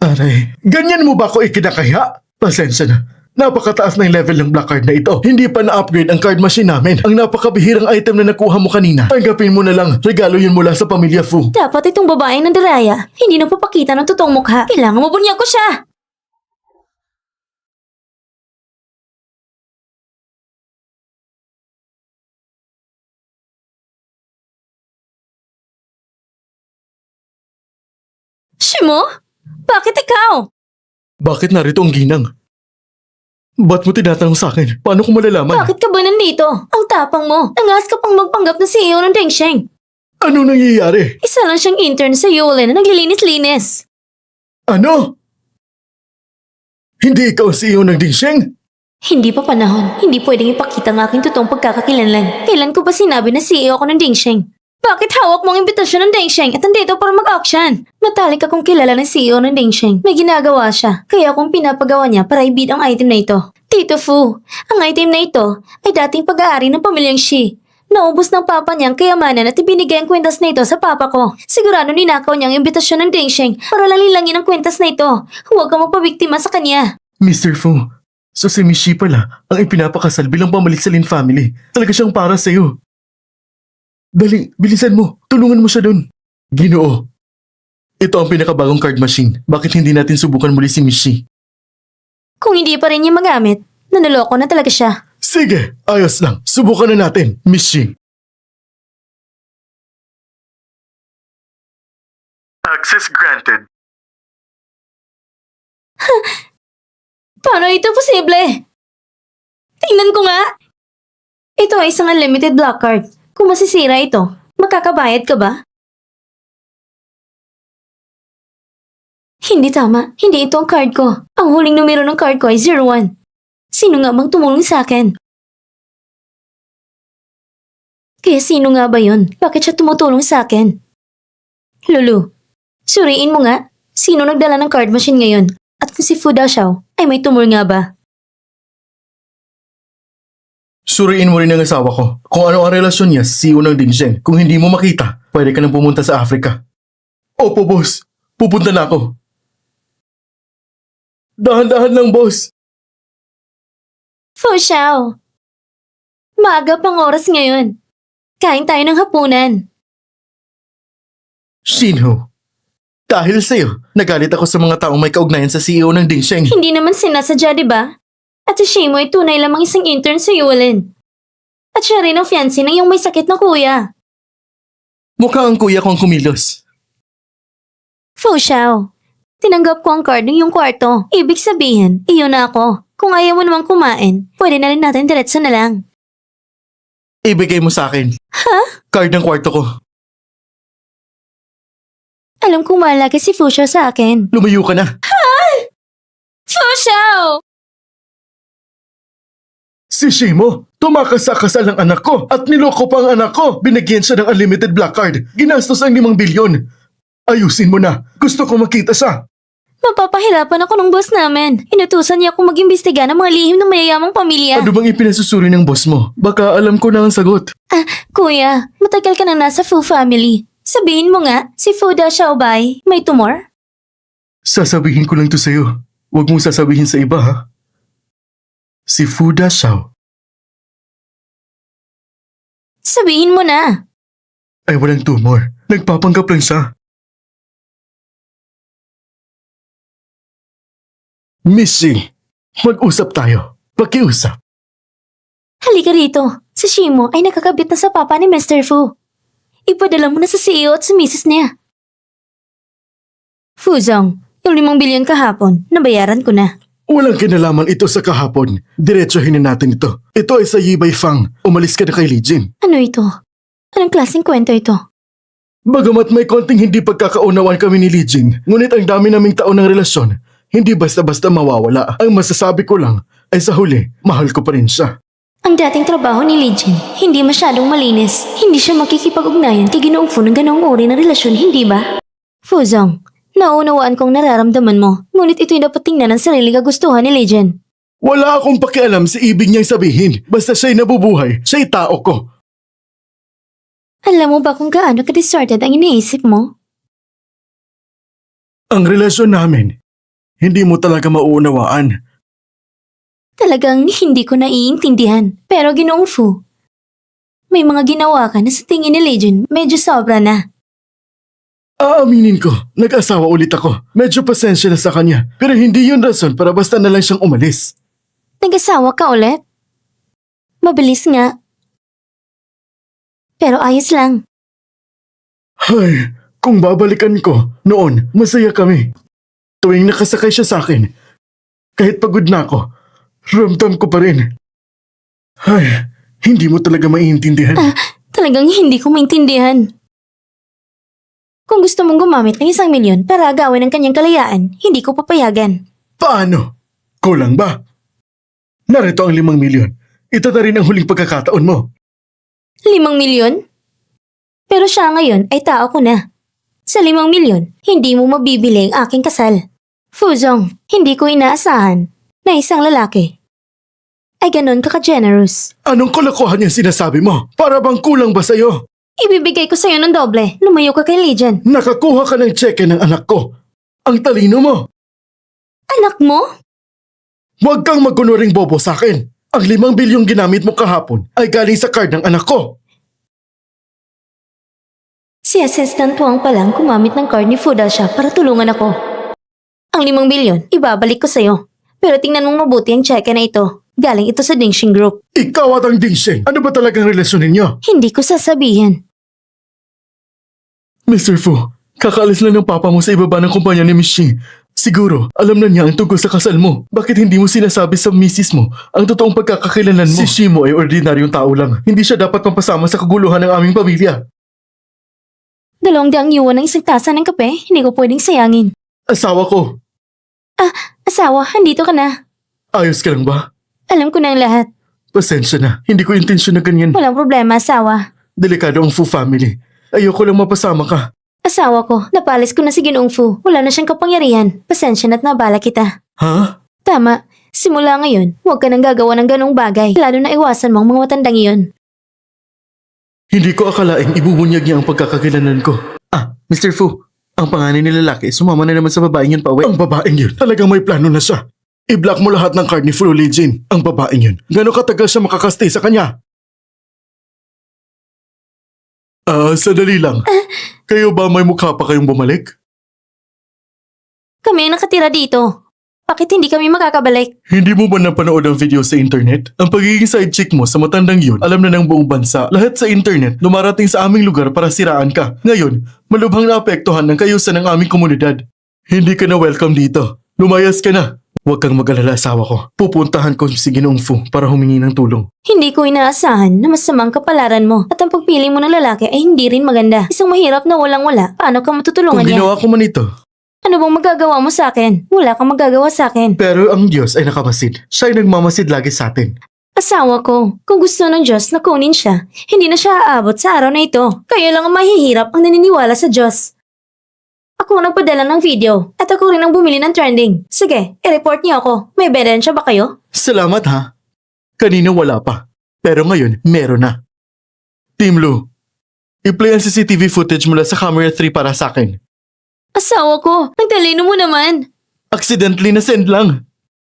Aray, ganyan mo ba ako ikinakaya? Pasensya na. Napakataas na yung level ng black card na ito. Hindi pa na-upgrade ang card machine namin. Ang napakabihirang item na nakuha mo kanina. Tanggapin mo na lang. Regalo yun mula sa pamilya Fu.
Dapat itong babaeng nandiraya, hindi nagpapakita ng totoong mukha. Kailangan mabunyag ko siya! Shimo? Bakit ikaw?
Bakit narito ang ginang? Ba't mo tinatanong sa akin? Paano ko malalaman?
Bakit ka ba nandito? Ang tapang mo. Nangas ka pang magpanggap na CEO ng Dengsheng.
Ano nangyayari?
Isa lang siyang intern sa Yulin na naglilinis-linis.
Ano? Hindi ikaw CEO ng Dingsheng?
Hindi pa panahon. Hindi pwedeng ipakita ang aking totoong pagkakakilanlan. Kailan ko ba sinabi na CEO ako ng Dingsheng? Bakit hawak mo ang imbitasyon ng Dengsheng at nandito para mag-auction? Matalik akong kilala ng CEO ng Dengsheng. May ginagawa siya, kaya akong pinapagawa niya para i-bid ang item na ito. Tito Fu, ang item na ito ay dating pag-aari ng pamilyang Shi. Naubos ng papa niyang kayamanan at ibinigay ang kwentas na ito sa papa ko. Sigurado ninakaw niya ang imbitasyon ng Dengsheng para lalilangin ang kwentas na ito. Huwag kang magpabiktima sa kanya.
Mr. Fu, so si Miss Shi pala ang ipinapakasal bilang pamalik sa Lin family. Talaga siyang para sa'yo. Dali, bilisan mo. Tulungan mo siya dun. Ginoo. Ito ang pinakabagong card machine. Bakit hindi natin subukan muli si Miss Shi?
Kung hindi pa rin niya magamit, nanaloko na talaga siya.
Sige, ayos lang. Subukan na natin, Miss Shi.
Access granted.
Paano ito posible? Tingnan ko nga. Ito ay isang unlimited black card. Kung masisira ito, makakabayad ka ba? Hindi tama. Hindi ito ang card ko. Ang huling numero ng card ko ay 01. Sino nga bang tumulong sa akin? Kaya sino nga ba yun? Bakit siya tumutulong sa akin? Lulu, suriin mo nga. Sino nagdala ng card machine ngayon? At kung si Fu Daxiao ay may tumor nga ba?
Suriin mo rin ang asawa ko kung ano ang relasyon niya sa CEO ng Dingsheng. Kung hindi mo makita, pwede ka nang pumunta sa Africa. Opo, boss. Pupunta na ako. Dahan-dahan lang, boss.
Fu Xiao, maaga pang oras ngayon. Kain tayo ng hapunan.
Shinho, dahil sa'yo, nagalit ako sa mga taong may kaugnayan sa CEO ng Dingsheng.
Hindi naman sinasadya, di ba? At si Shimo ay tunay lamang isang intern sa Yulin. At siya rin ang fiancé ng iyong may sakit na kuya.
Mukha ang kuya kong kumilos.
Fu Xiao, tinanggap ko ang card ng iyong kwarto. Ibig sabihin, iyon na ako. Kung ayaw mo namang kumain, pwede na rin natin diretso na lang.
Ibigay mo sa akin.
Ha?
Card ng kwarto ko.
Alam kong malaki si Fu Xiao sa akin.
Lumayo ka na.
Fu Xiao!
Si Shimo, tumakas sa kasal ng anak ko at niloko pa ang anak ko. Binigyan siya ng unlimited black card. Ginastos ang 5 bilyon. Ayusin mo na. Gusto ko makita siya.
Mapapahirapan ako ng boss namin. Inutusan niya akong mag-imbestiga ng mga lihim ng mayayamang pamilya.
Ano bang ipinasusuri ng boss mo? Baka alam ko na ang sagot.
Kuya, matagal ka na nasa Fu family. Sabihin mo nga, si Fuda Xiaobay may tumor?
Sasabihin ko lang to sa'yo. Huwag mong sasabihin sa iba, ha? Si Fuda Xiao
Sabihin mo na.
ay walang tumor. Nagpapanggap lang siya. Missy, mag-usap tayo. Pakiusap.
Halika rito. Si Shimo ay nakakabit na sa papa ni Mr. Fu. Ipadala mo na sa CEO at sa misis niya. Fuzong, yung 5 bilyon kahapon, nabayaran ko na.
Walang kinalaman ito sa kahapon. Diretsohin na natin ito. Ito ay sa Yibay Fang. Umalis ka na kay Li Jin.
Ano ito? Anong klaseng kwento ito?
Bagamat may konting hindi pagkakaunawan kami ni Li Jin, ngunit ang dami naming taon ng relasyon, hindi basta-basta mawawala. Ang masasabi ko lang ay sa huli, mahal ko pa rin siya.
Ang dating trabaho ni Li Jin, hindi masyadong malinis. Hindi siya makikipag-ugnayan kay Ginoong Fu ng ganoong uri ng relasyon, hindi ba? Fuzong, naunawaan kong nararamdaman mo, ngunit ito'y dapat tingnan ng sarili kagustuhan ni Li Jin.
Wala akong pakialam sa ibig niyang sabihin. Basta siya'y nabubuhay, siya'y tao ko.
Alam mo ba kung gaano ka-distorted ang iniisip mo?
Ang relasyon namin, hindi mo talaga mauunawaan.
Talagang hindi ko naiintindihan. Pero Ginoong Fu, may mga ginawa ka na sa tingin ni Li Jin medyo sobra na.
Aaminin ko, nag-asawa ulit ako. Medyo pasensya na sa kanya. Pero hindi yun rason para basta na lang siyang umalis.
Nag-asawa ka ulit? Mabilis nga. Pero ayos lang.
Ay, kung babalikan ko, noon, masaya kami. Tuwing nakasakay siya sa akin, kahit pagod na ako, ramdam ko pa rin. Ay, hindi mo talaga maiintindihan.
Talagang hindi ko maintindihan. Kung gusto mong gumamit ng 1 milyon para agawin ang kanyang kalayaan, hindi ko papayagan.
Paano? Kulang ba? Narito ang 5 milyon. Ito na rin ang huling pagkakataon mo.
5 milyon? Pero siya ngayon ay tao ko na. Sa 5 milyon, hindi mo mabibili ang aking kasal. Fuzong, hindi ko inaasahan na isang lalaki ay ganon ka-generous.
Anong kalokohan yung sinasabi mo? Para bang kulang ba sa'yo?
Ibibigay ko sa'yo ng doble. Lumayo ka kay Legion.
Nakakuha ka ng tseke ng anak ko. Ang talino mo.
Anak mo?
Huwag kang magkunuring bobo sa akin. Ang 5 bilyong ginamit mo kahapon ay galing sa card ng anak ko.
Si Assistant Wang pa lang gumamit ng card ni Fuda siya para tulungan ako. Ang 5 bilyon, ibabalik ko sa'yo. Pero tingnan mong mabuti ang cheque na ito. Galing ito sa Dingxing Group.
Ikaw at ang Dingxing. Ano ba talagang relasyon ninyo?
Hindi ko sasabihin.
Mr. Fu, kakaalis lang ng papa mo sa ibaba ng kumpanya ni Miss Xing. Siguro, alam na niya ang tungkol sa kasal mo. Bakit hindi mo sinasabi sa misis mo ang totoong pagkakakilalan mo? Si Shimo ay ordinaryong tao lang. Hindi siya dapat pampasama sa kaguluhan ng aming pamilya.
200 yuan ng isang tasa ng kape, hindi ko pwedeng sayangin.
Asawa ko.
Asawa, andito ka na.
Ayos ka lang ba?
Alam ko na ang lahat.
Pasensya na. Hindi ko intensyon na ganyan.
Walang problema, asawa.
Delikado ang Fu family. Ayoko lang mapasama ka.
Asawa ko, napalis ko na si Ginoong Fu. Wala na siyang kapangyarihan. Pasensya na't nabala kita.
Ha?
Tama. Simula ngayon, huwag ka nang gagawa ng ganong bagay. Lalo na iwasan mo ang mga matandang iyon.
Hindi ko akalaing ibubunyag niya ang pagkakakilalan ko. Mr. Fu, ang panganay ni lalaki sumama na naman sa babaeng yun pa uwi. Ang babaeng yun, talagang may plano na siya. I-block mo lahat ng card ni Fu Lijin. Ang babaeng yun, gano'ng katagal siya makakastay sa kanya? Sadali lang. Kayo ba may mukha pa kayong bumalik?
Kami ang nakatira dito. Bakit hindi kami makakabalik?
Hindi mo ba napanood ang video sa internet? Ang pagiging side chick mo sa matandang yun, alam na ng buong bansa. Lahat sa internet, lumarating sa aming lugar para siraan ka. Ngayon, malubhang naapektuhan ng kayusan ng aming komunidad. Hindi ka na welcome dito. Lumayas ka na. Huwag kang mag-alala, asawa ko. Pupuntahan ko si Ginoong Fu para humingi ng tulong.
Hindi ko inaasahan na masamang kapalaran mo at ang pagpili mo ng lalaki ay hindi rin maganda. Isang mahirap na walang-wala. Paano ka matutulungan
Kung
niya?
ginawa ko man ito,
Ano bang magagawa mo sa akin? Wala kang magagawa sa akin.
pero ang Diyos ay nakamasid. Siya ay nagmamasid lagi sa atin.
Asawa ko, kung gusto ng Diyos na kunin siya, hindi na siya aabot sa araw na ito. Kayo lang ang mahihirap ang naniniwala sa Diyos. Ako ang nagpadala ng video at ako rin ang bumili ng trending. Sige, i-report niyo ako. May ebidensya ba kayo?
Salamat ha. Kanina wala pa. Pero ngayon, meron na. Team Lou, i-play ang CCTV footage mula sa camera 3 para sa akin.
Asawa ko, ang talino mo naman.
Accidentally na send lang.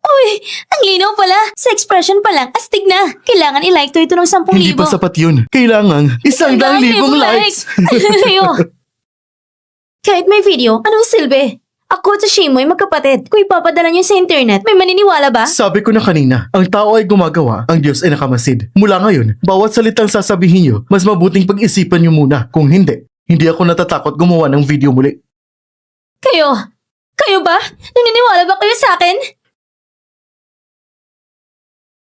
Uy, ang linaw pala. Sa expression pa lang, astig na. Kailangan i-like to ito ng 10,000.
Hindi pa sapat yun. Kailangan 100,000 likes.
Ayo. Kahit may video, anong silbi? Ako at si Shimo ay magkapatid. Kung ipapadala niyo sa internet, may maniniwala ba?
Sabi ko na kanina, ang tao ay gumagawa, ang Diyos ay nakamasid. Mula ngayon, bawat salitang sasabihin niyo, mas mabuting pag-isipan niyo muna. Kung hindi, hindi ako natatakot gumawa ng video muli.
Kayo ba? Naniniwala ba kayo sa akin?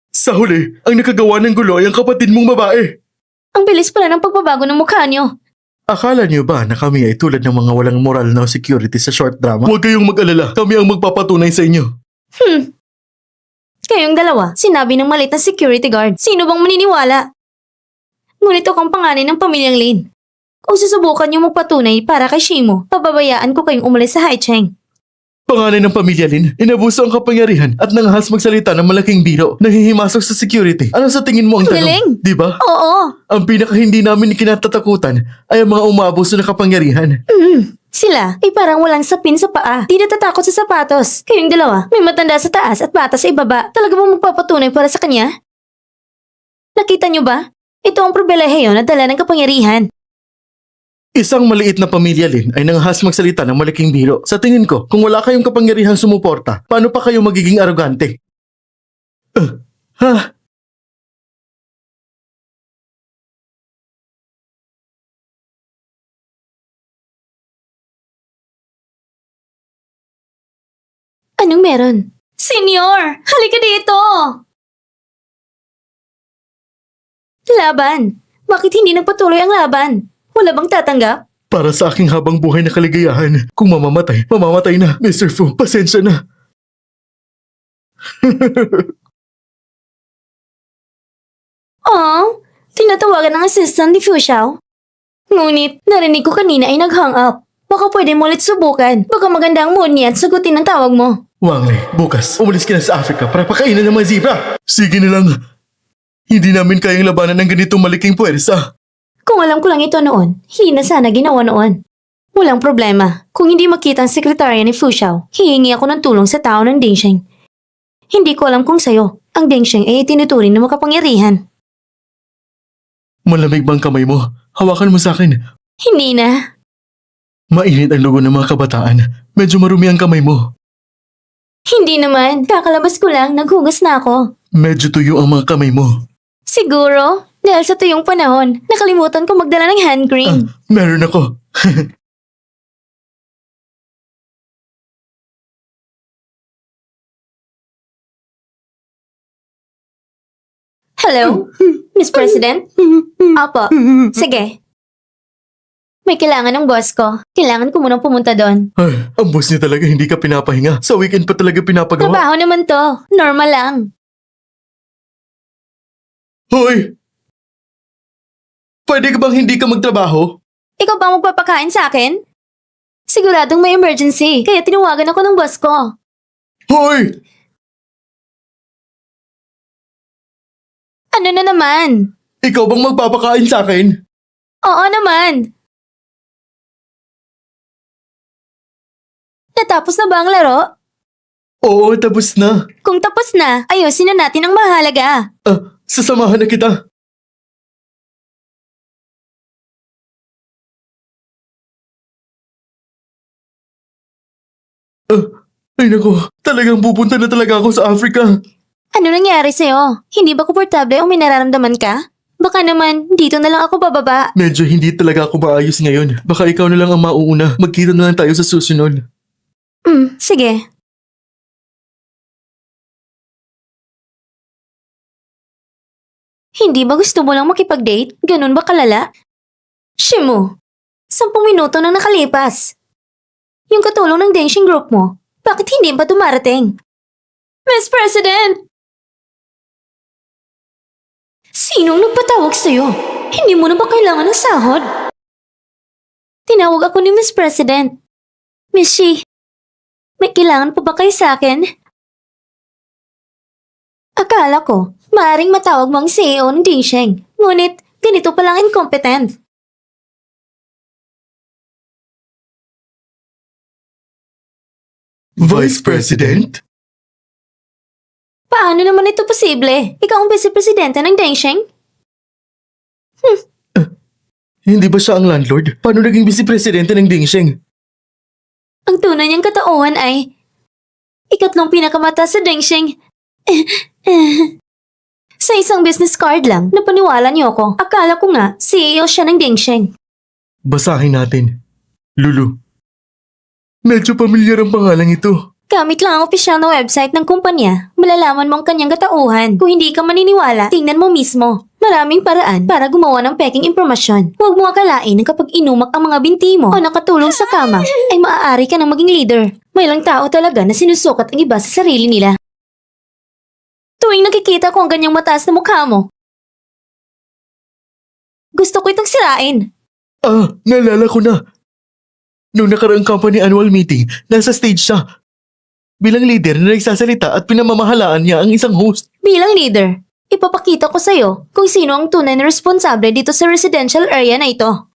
Sa huli, ang nakagawa ng gulo ay ang kapatid mong babae.
Ang bilis pala ng pagbabago ng mukha niyo.
Akala niyo ba na kami ay tulad ng mga walang moral na security sa short drama? Huwag kayong mag-alala, kami ang magpapatunay sa inyo.
Kayong dalawa, sinabi ng malit na security guard. Sino bang maniniwala? Ngunit ako ang panganay ng pamilyang Lin. Kung susubukan niyo magpatunay para kay Shimo, pababayaan ko kayong umalis sa Haicheng.
Panganay ng pamilya Lin, inabuso ang kapangyarihan at nangahas magsalita ng malaking biro, nahihimasok sa security. Ano sa tingin mo ang
Ang
tanong?
galing!
Di ba?
Oo,
Ang pinaka hindi namin kinatatakutan ay ang mga umaabuso ng kapangyarihan.
sila ay parang walang sapin sa paa. Di natatakot sa sapatos. Kayong dalawa, may matanda sa taas at bata sa ibaba. Talaga bang magpapatunay para sa kanya? Nakita niyo ba? Ito ang pribilehiyo na dala ng kapangyarihan.
Isang maliit na pamilya Lin ay nangahas magsalita ng malaking biro. Sa tingin ko, kung wala kayong kapangyarihang sumuporta, paano pa kayo magiging arogante? Ha?
Anong meron? Senyor! Halika dito! Laban! Bakit hindi nagpatuloy ang laban? Wala bang tatanggap?
Para sa aking habang buhay na kaligayahan, kung mamamatay, mamamatay na. Mr. Fu, pasensya na.
Oh, tinatawagan ng assistant ni Fuxiao. Ngunit, narinig ko kanina ay nag-hang up. Baka pwede mo ulit subukan. Baka maganda ang mood niya at sagutin ang tawag mo.
Wang Lei, bukas, umalis ka na sa Africa para pakainin ng mga zebra. Sige na lang. Hindi namin kayang labanan ng ganitong malaking puwersa.
Kung alam ko lang ito noon, hindi na sana ginawa noon. Walang problema. Kung hindi makita ang sekretarya ni Fuxiao, hihingi ako ng tulong sa tao ng Dingsheng. Hindi ko alam kung sa'yo, ang Dingsheng ay itinuturing na makapangyarihan.
Malamig bang kamay mo? Hawakan mo sa akin.
Hindi na.
Mainit ang lugo ng mga kabataan. Medyo marumi ang kamay mo.
Hindi naman. Kakalabas ko lang, naghugas na ako.
Medyo tuyo ang mga kamay mo.
Siguro, dahil sa tuyong panahon, nakalimutan ko magdala ng hand cream.
Meron ako.
Hello? Miss President? Apo. Sige. May kailangan ng boss ko. Kailangan ko munang pumunta doon.
Ay, ang boss niya talaga hindi ka pinapahinga. Sa weekend pa talaga pinapagawa.
Trabaho naman to. Normal lang.
Hoy! Pwede ka bang hindi ka magtrabaho?
Ikaw ba magpapakain sa akin? Siguradong may emergency, kaya tinawagan ako ng boss ko.
Hoy!
Ano na naman?
Ikaw bang magpapakain sa akin?
Oo naman. Natapos na ba ang laro?
Oo, tapos na.
Kung tapos na, ayusin na natin ang mahalaga.
Sasamahan na kita. Ay nako, talagang pupunta na talaga ako sa Africa.
Ano nangyari sa'yo? Hindi ba komportable o may nararamdaman ka? Baka naman, dito na lang ako bababa.
Medyo hindi talaga ako maayos ngayon. Baka ikaw na lang ang mauuna. Magkita na lang tayo sa susunod.
Sige. Hindi ba gusto mo lang makipag-date? Ganun ba kalala? Shimu, 10 minuto nang nakalipas. Yung katulong ng dancing group mo, bakit hindi pa dumarating? Miss President! Sinong nagpatawag sa'yo? Hindi mo na ba kailangan ng sahod? Tinawag ako ni Miss President. Miss Shi, may kailangan pa ba kayo sa akin? Akala ko, maaaring matawag mo ang CEO ng Dingsheng. Ngunit, ganito palang incompetent.
Vice President?
Paano naman ito posible? Ikaw ang vice-presidente ng Dingsheng?
Hindi ba siya ang landlord? Paano naging vice-presidente ng Dingsheng?
Ang tunay niyang katauhan ay ikatlong pinakamata sa Dingsheng. Sa isang business card lang, napaniwala niyo ako. Akala ko nga, CEO siya ng Dingsheng.
Basahin natin. Lulu. Medyo pamilyar ang pangalang ito.
Gamit lang ang opisyal na website ng kumpanya, malalaman mo ang kanyang katauhan. Kung hindi ka maniniwala, tingnan mo mismo. Maraming paraan para gumawa ng peking impormasyon. Huwag mo akalain na kapag inumak ang mga binti mo o nakatulong sa kama, ay maaari ka nang maging leader. May lang tao talaga na sinusukat ang iba sa sarili nila. Tuwing nakikita ko ang ganyang mataas na mukha mo, gusto ko itong sirain.
Naalala ko na. Noong nakaraang company annual meeting, nasa stage siya. Bilang leader na nagsasalita at pinamamahalaan niya ang isang host.
Bilang leader, ipapakita ko sa'yo kung sino ang tunay na responsable dito sa residential area na ito.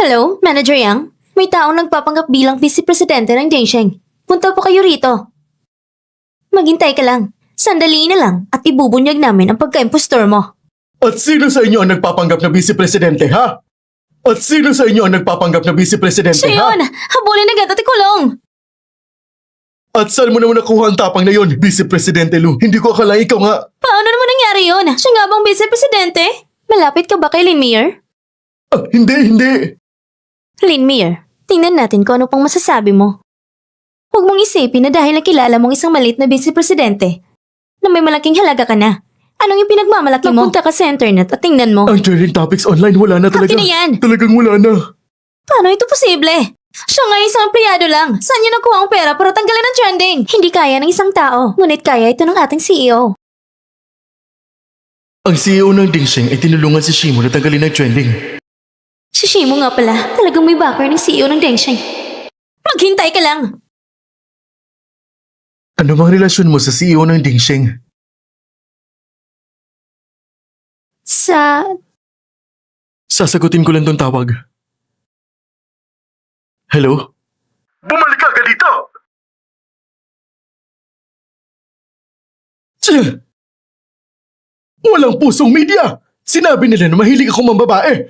Hello, Manager Yang? May taong nagpapanggap bilang vice-presidente ng Dingsheng. Punta po kayo rito. Maghintay ka lang. Sandali na lang at ibubunyag namin ang pagka-impostor mo.
At sino sa inyo ang nagpapanggap na vice-presidente, ha? At sino sa inyo ang nagpapanggap na vice-presidente,
Siya
ha?
yun! Habulin agad at ikulong!
At saan mo naman nakuha ang tapang na yon, vice-presidente Lu? Hindi ko akala ikaw nga.
Paano naman nangyari yun? Siya nga bang vice-presidente? Malapit ka ba kay Lin Meyer?
Hindi.
Lin Meyer, tingnan natin kung ano pang masasabi mo. Huwag mong isipin na dahil nakilala mong isang maliit na vice-presidente, na may malaking halaga ka na. Anong yung pinagmamalaki mo? Magpunta ka sa internet at tingnan mo.
Ang trending topics online wala na talaga.
Akin na yan!
Talagang wala na.
Paano ito posible? Siya nga isang empleyado lang. Saan niya nakuha ang pera para tanggalin ang trending? Hindi kaya ng isang tao, ngunit kaya ito ng ating CEO.
Ang CEO ng Dingsheng ay tinulungan si Shimo na tanggalin ang trending.
Si Shimo nga pala, talagang may backer ng CEO ng Dingsheng. Maghintay ka lang!
Ano bang relasyon mo sa CEO ng Dingsheng? Sasagutin ko lang tong tawag. Hello? Bumalik ka dito! Walang pusong media! Sinabi nila na mahilig ako mambabae.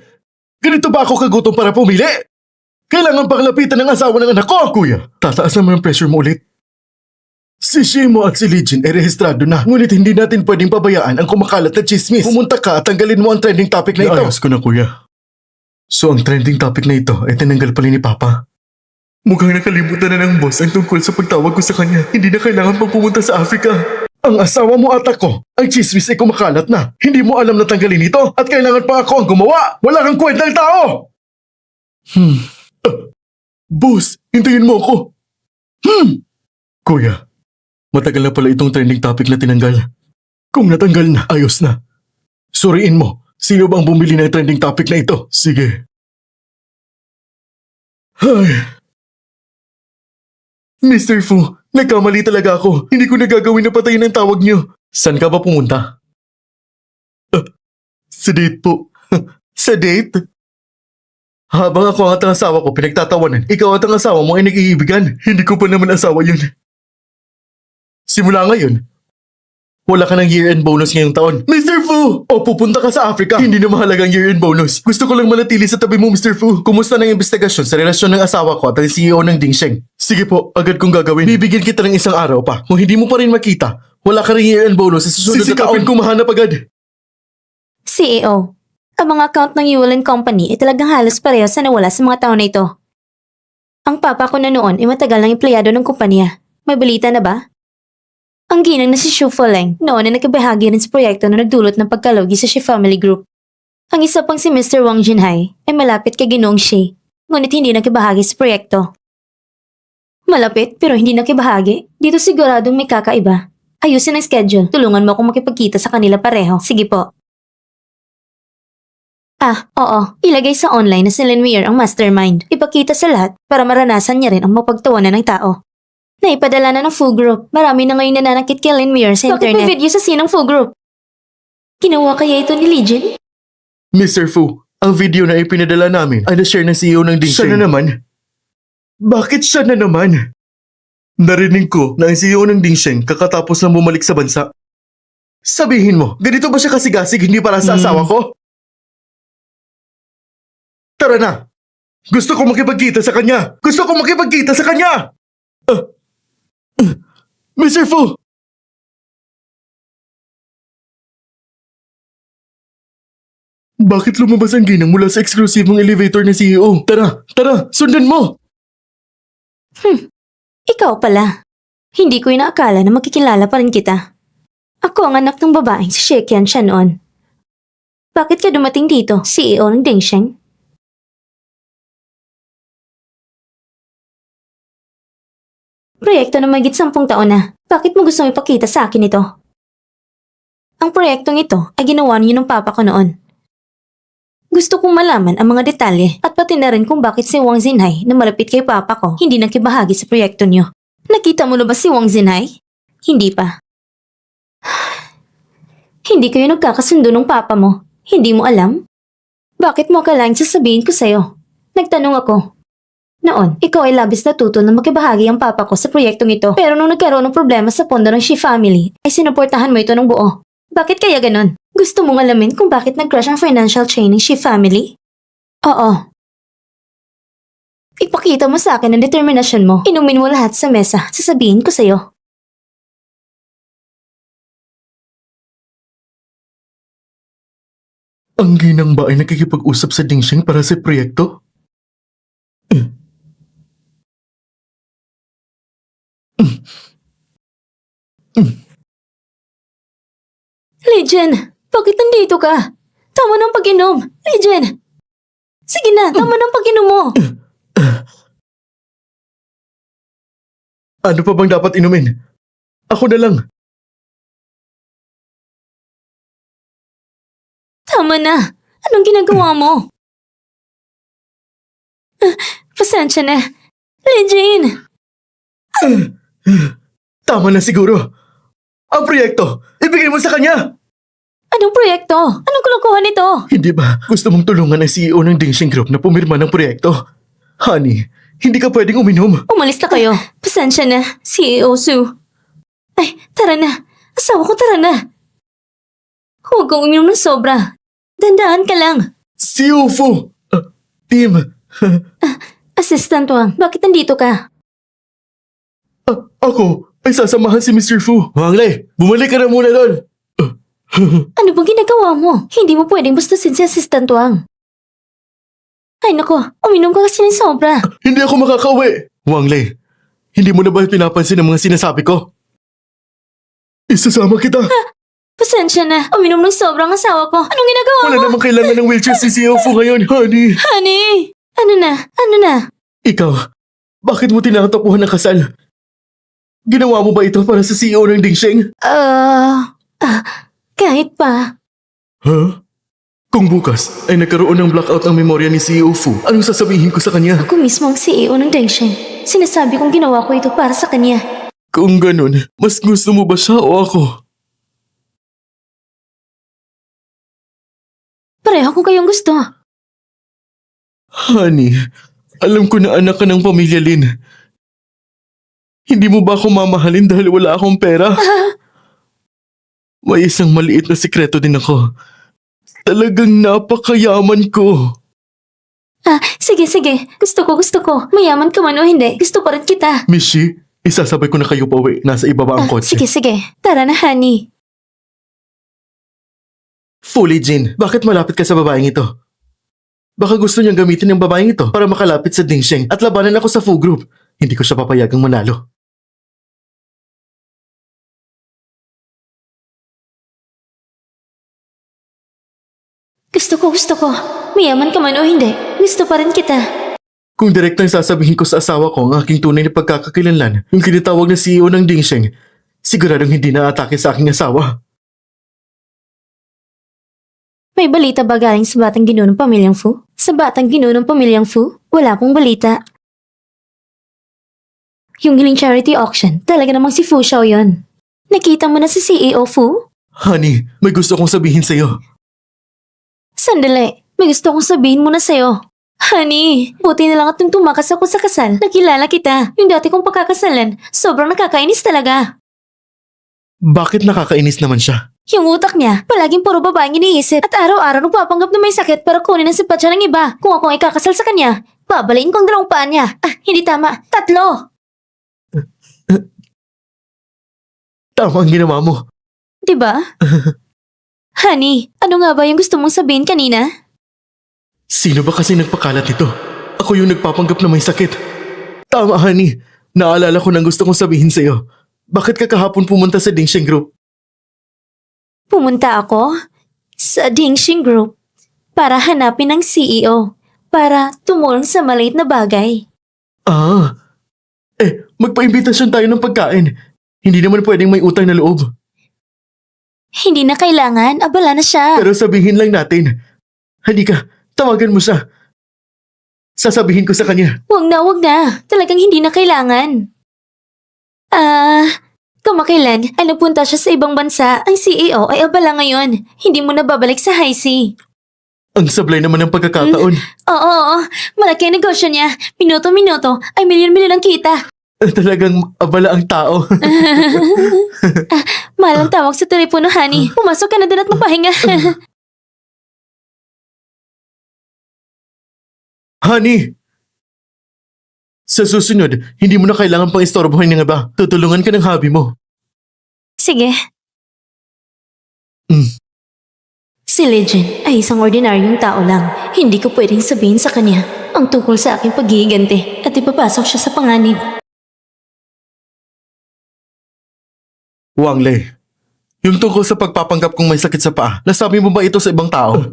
Ganito ba ako kagutom para pumili? Kailangan pang lapitan ng asawa ng anak ko, kuya. Tataas naman ang pressure mo ulit. Si Shimo at si Lijin ay rehistrado na, ngunit hindi natin pwedeng pabayaan ang kumakalat na chismis. Pumunta ka at tanggalin mo ang trending topic na ito. Naayos ko na, kuya. So ang trending topic na ito ay tinanggal pala ni Papa. Mukhang nakalimutan na ng boss ang tungkol sa pagtawag ko sa kanya. Hindi na kailangan pang pumunta sa Africa. Ang asawa mo at ako, ang chismis ay kumakalat na. Hindi mo alam na tanggalin ito at kailangan pa ako ang gumawa. Wala kang kwentang tao! Boss, hintayin mo ako. Kuya, matagal na pala itong trending topic na tinanggal. Kung natanggal na, ayos na. Suriin mo, sino bang bumili ng trending topic na ito? Sige. Ay. Mr. Fu, nagkamali talaga ako. Hindi ko nagagawin na patayin ang tawag niyo. Saan ka ba pumunta? Sa date po. Sa date? Habang ako at ang asawa ko pinagtatawanan, ikaw at ang asawa mo ay nag-iibigan. Hindi ko pa naman asawa yun. Simula ngayon, wala ka ng year-end bonus ngayong taon. Mr. Fu! O pupunta ka sa Africa. Hindi na mahalagang year-end bonus. Gusto ko lang manatili sa tabi mo, Mr. Fu. Kumusta na yung investigasyon sa relasyon ng asawa ko at ang CEO ng Dingsheng? Sige po, agad kong gagawin. Bibigyan kita ng isang araw pa. Kung hindi mo pa rin makita, wala ka rin year-end bonus sa susunod na taon. Kung mahanap agad.
CEO, ang mga account ng Yulin Company ay talagang halos pareho sa nawala sa mga taon na ito. Ang papa ko na noon ay matagal ng empleyado ng kumpanya. May balita na ba? Ang ginang na si Xu Fuleng noon ay nakibahagi rin sa proyekto na nagdulot ng pagkalugi sa Xi Family Group. Ang isa pang si Mr. Wang Jinhai ay malapit kay Ginoong Xi, ngunit hindi nakibahagi sa proyekto. Malapit pero hindi nakibahagi, dito siguradong may kakaiba. Ayusin ang schedule, tulungan mo akong makipagkita sa kanila pareho. Sige po. Oo. Ilagay sa online na si Lynn Weir ang mastermind. Ipakita sa lahat para maranasan niya rin ang mapagtawanan ng tao. Naipadala na ng full group. Marami na ngayon nananakit kay Lynn Weir sa internet. Bakit may video sa sinong full group? Ginawa kaya ito ni Legion?
Mr. Fu, ang video na ipinadala namin ay na-share ng CEO ng Ding Siya na naman? Bakit siya na naman? Narinig ko na ang CEO ng Ding Sheng kakatapos na bumalik sa bansa. Sabihin mo, ganito ba siya kasigasig hindi para sa asawa ko? Tara na! Gusto ko makipagkita sa kanya! Gusto ko makipagkita sa kanya! Mr. Fu! Bakit lumabas ang ginang mula sa eksklusibong elevator ng CEO? Tara! Tara! Sundan mo!
Ikaw pala. Hindi ko inaakala na makikilala pa rin kita. Ako ang anak ng babaeng si Shekian siya noon. Bakit ka dumating dito, CEO ng Dingsheng? Proyekto na magit 10 taon na. Bakit mo gusto ipakita sa akin ito? Ang proyektong ito ay ginawa niyo ng papa ko noon. Gusto kong malaman ang mga detalye at pati na rin kung bakit si Wang Zinhai na malapit kay papa ko hindi nakibahagi sa proyekto niyo. Nakita mo na ba si Wang Zinhai? Hindi pa. Hindi kayo nagkakasundo ng papa mo. Hindi mo alam? Bakit mo kailangan sasabihin ko sa'yo? Nagtanong ako. Noon, ikaw ay labis natuto na makibahagi ang papa ko sa proyektong ito. Pero nung nagkaroon ng problema sa pondo ng Shi family, ay sinuportahan mo ito ng buo. Bakit kaya ganon? Gusto mong alamin kung bakit nag-crash ang financial chain ng Shi family? Oo. Ipakita mo sa akin ang determinasyon mo. Inumin mo lahat sa mesa. Sasabihin ko sa'yo.
Ang ginang ba ay nakikipag-usap sa Dingsheng para sa proyekto?
Legion, bakit nandito ka? Tama ng pag-inom. Legion! Sige na, tama ng pag-inom mo.
Ano pa bang dapat inumin? Ako na lang.
Tama na. Anong ginagawa mo? Pasensya na. Legion!
Tama na siguro. Ang proyekto, ibigay mo sa kanya!
Anong proyekto? Anong kulukuhan nito?
Hindi ba gusto mong tulungan ang CEO ng Dingsheng Group na pumirma ng proyekto? Honey, hindi ka pwedeng uminom.
Umalis na kayo. Pasensya na, CEO Su. Ay, tara na. Asawa ko, tara na. Huwag kang uminom ng sobra. Dandahan ka lang.
CEO Fu! Team!
Assistant Wang, bakit nandito ka?
Ako ay sasamahan si Mr. Fu. Wang Lei, bumalik ka na muna doon.
Ano bang ginagawa mo? Hindi mo pwedeng bastusin si Assistant Wang. Ay nako, uminom ka kasi ng sobra.
Hindi ako makakauwi. Wang Lei, hindi mo na ba pinapansin ang mga sinasabi ko? Isasama kita.
Pasensya na, uminom ng sobrang asawa ko. Anong ginagawa
Wala
mo?
namang kailangan ng wheelchair si CEO Fu ngayon, honey.
Honey! Ano na? Ano na?
Ikaw, bakit mo tinatapuhan ng kasal? Ginawa mo ba ito para sa CEO ng Dingsheng?
Kahit pa.
Huh? Kung bukas ay nagkaroon ng blackout ang memorya ni CEO Fu, anong sasabihin ko sa kanya?
Ako mismo ang CEO ng Dengsheng. Sinasabi kong ginawa ko ito para sa kanya.
Kung ganun, mas gusto mo ba siya o ako?
Pareho ko kayong gusto.
Honey, alam ko na anak ka ng pamilya Lin. Hindi mo ba ako mamahalin dahil wala akong pera? May isang maliit na sikreto din ako. Talagang napakayaman ko.
Sige. Gusto ko. Mayaman ka man o hindi, gusto pa rin kita.
Mishi, isasabay ko na kayo pa uwi. Nasa ibaba ang kotse.
Sige. Tara na, honey.
Fully Jin, bakit malapit ka sa babaeng ito? Baka gusto niyang gamitin ng babaeng ito para makalapit sa Dingsheng at labanan ako sa Fu Group. Hindi ko siya papayagang manalo.
Gusto ko. Mayaman ka man o hindi, gusto pa rin kita.
Kung direktang sasabihin ko sa asawa ko ang aking tunay na pagkakakilanlan, yung tinatawag na CEO ng Dingsheng, siguradong hindi na atake sa aking asawa.
May balita ba galing sa batang ginunong pamilyang Fu? Sa batang ginunong pamilyang Fu? Wala pong balita. Yung hiling charity auction, talaga namang si Fu Xiao yun. Nakita mo na si CEO Fu?
Honey, may gusto kong sabihin sa'yo.
Sandali, may gusto kong sabihin muna sa'yo. Honey, buti na lang at nung tumakas ako sa kasal, nakilala kita. Yung dati kong pagkakasalan, sobrang nakakainis talaga.
Bakit nakakainis naman siya?
Yung utak niya, palaging puro babaeng iniisip at araw-araw nagpapanggap na may sakit para kunin ang simpatsya ng iba. Kung ako ay kakasal sa kanya, babalain ko ang dalawang paa niya. Hindi tama. 3.
Tama ang ginawa mo.
Diba? Honey, ano nga ba yung gusto mong sabihin kanina?
Sino ba kasi nagpakalat nito? Ako yung nagpapanggap na may sakit. Tama, honey. Naalala ko ng gusto kong sabihin sa'yo. Bakit ka kahapon pumunta sa Dingsheng Group?
Pumunta ako sa Dingxing Group para hanapin ang CEO para tumulong sa maliit na bagay.
Ah. Magpa-imbitasyon tayo ng pagkain. Hindi naman pwedeng may utang na loob.
Hindi na kailangan, abala na siya.
Pero sabihin lang natin. Halika, tawagan mo siya. Sasabihin ko sa kanya.
Wag na. Talagang hindi na kailangan. Kamakailan ay napunta siya sa ibang bansa. Ang CEO ay abala ngayon. Hindi mo na babalik sa high sea.
Ang sablay naman ng pagkakataon.
Oo. Malaki ang negosyo niya. Minuto-minuto ay milyon-milyon ang kita.
Talagang abala ang tao.
Mahal ang tawag sa telepono, honey. Pumasok ka na din at mapahinga.
Honey! Sa susunod, hindi mo na kailangan pang istorbohin ng iba. Tutulungan ka ng hobby mo.
Sige.
Mm.
Si Legend ay isang ordinaryong tao lang. Hindi ko pwedeng sabihin sa kanya ang tungkol sa aking paghihiganti at ipapasok siya sa panganib.
Wang Lei, yung tungkol sa pagpapanggap kong may sakit sa paa, nasabi mo ba ito sa ibang tao?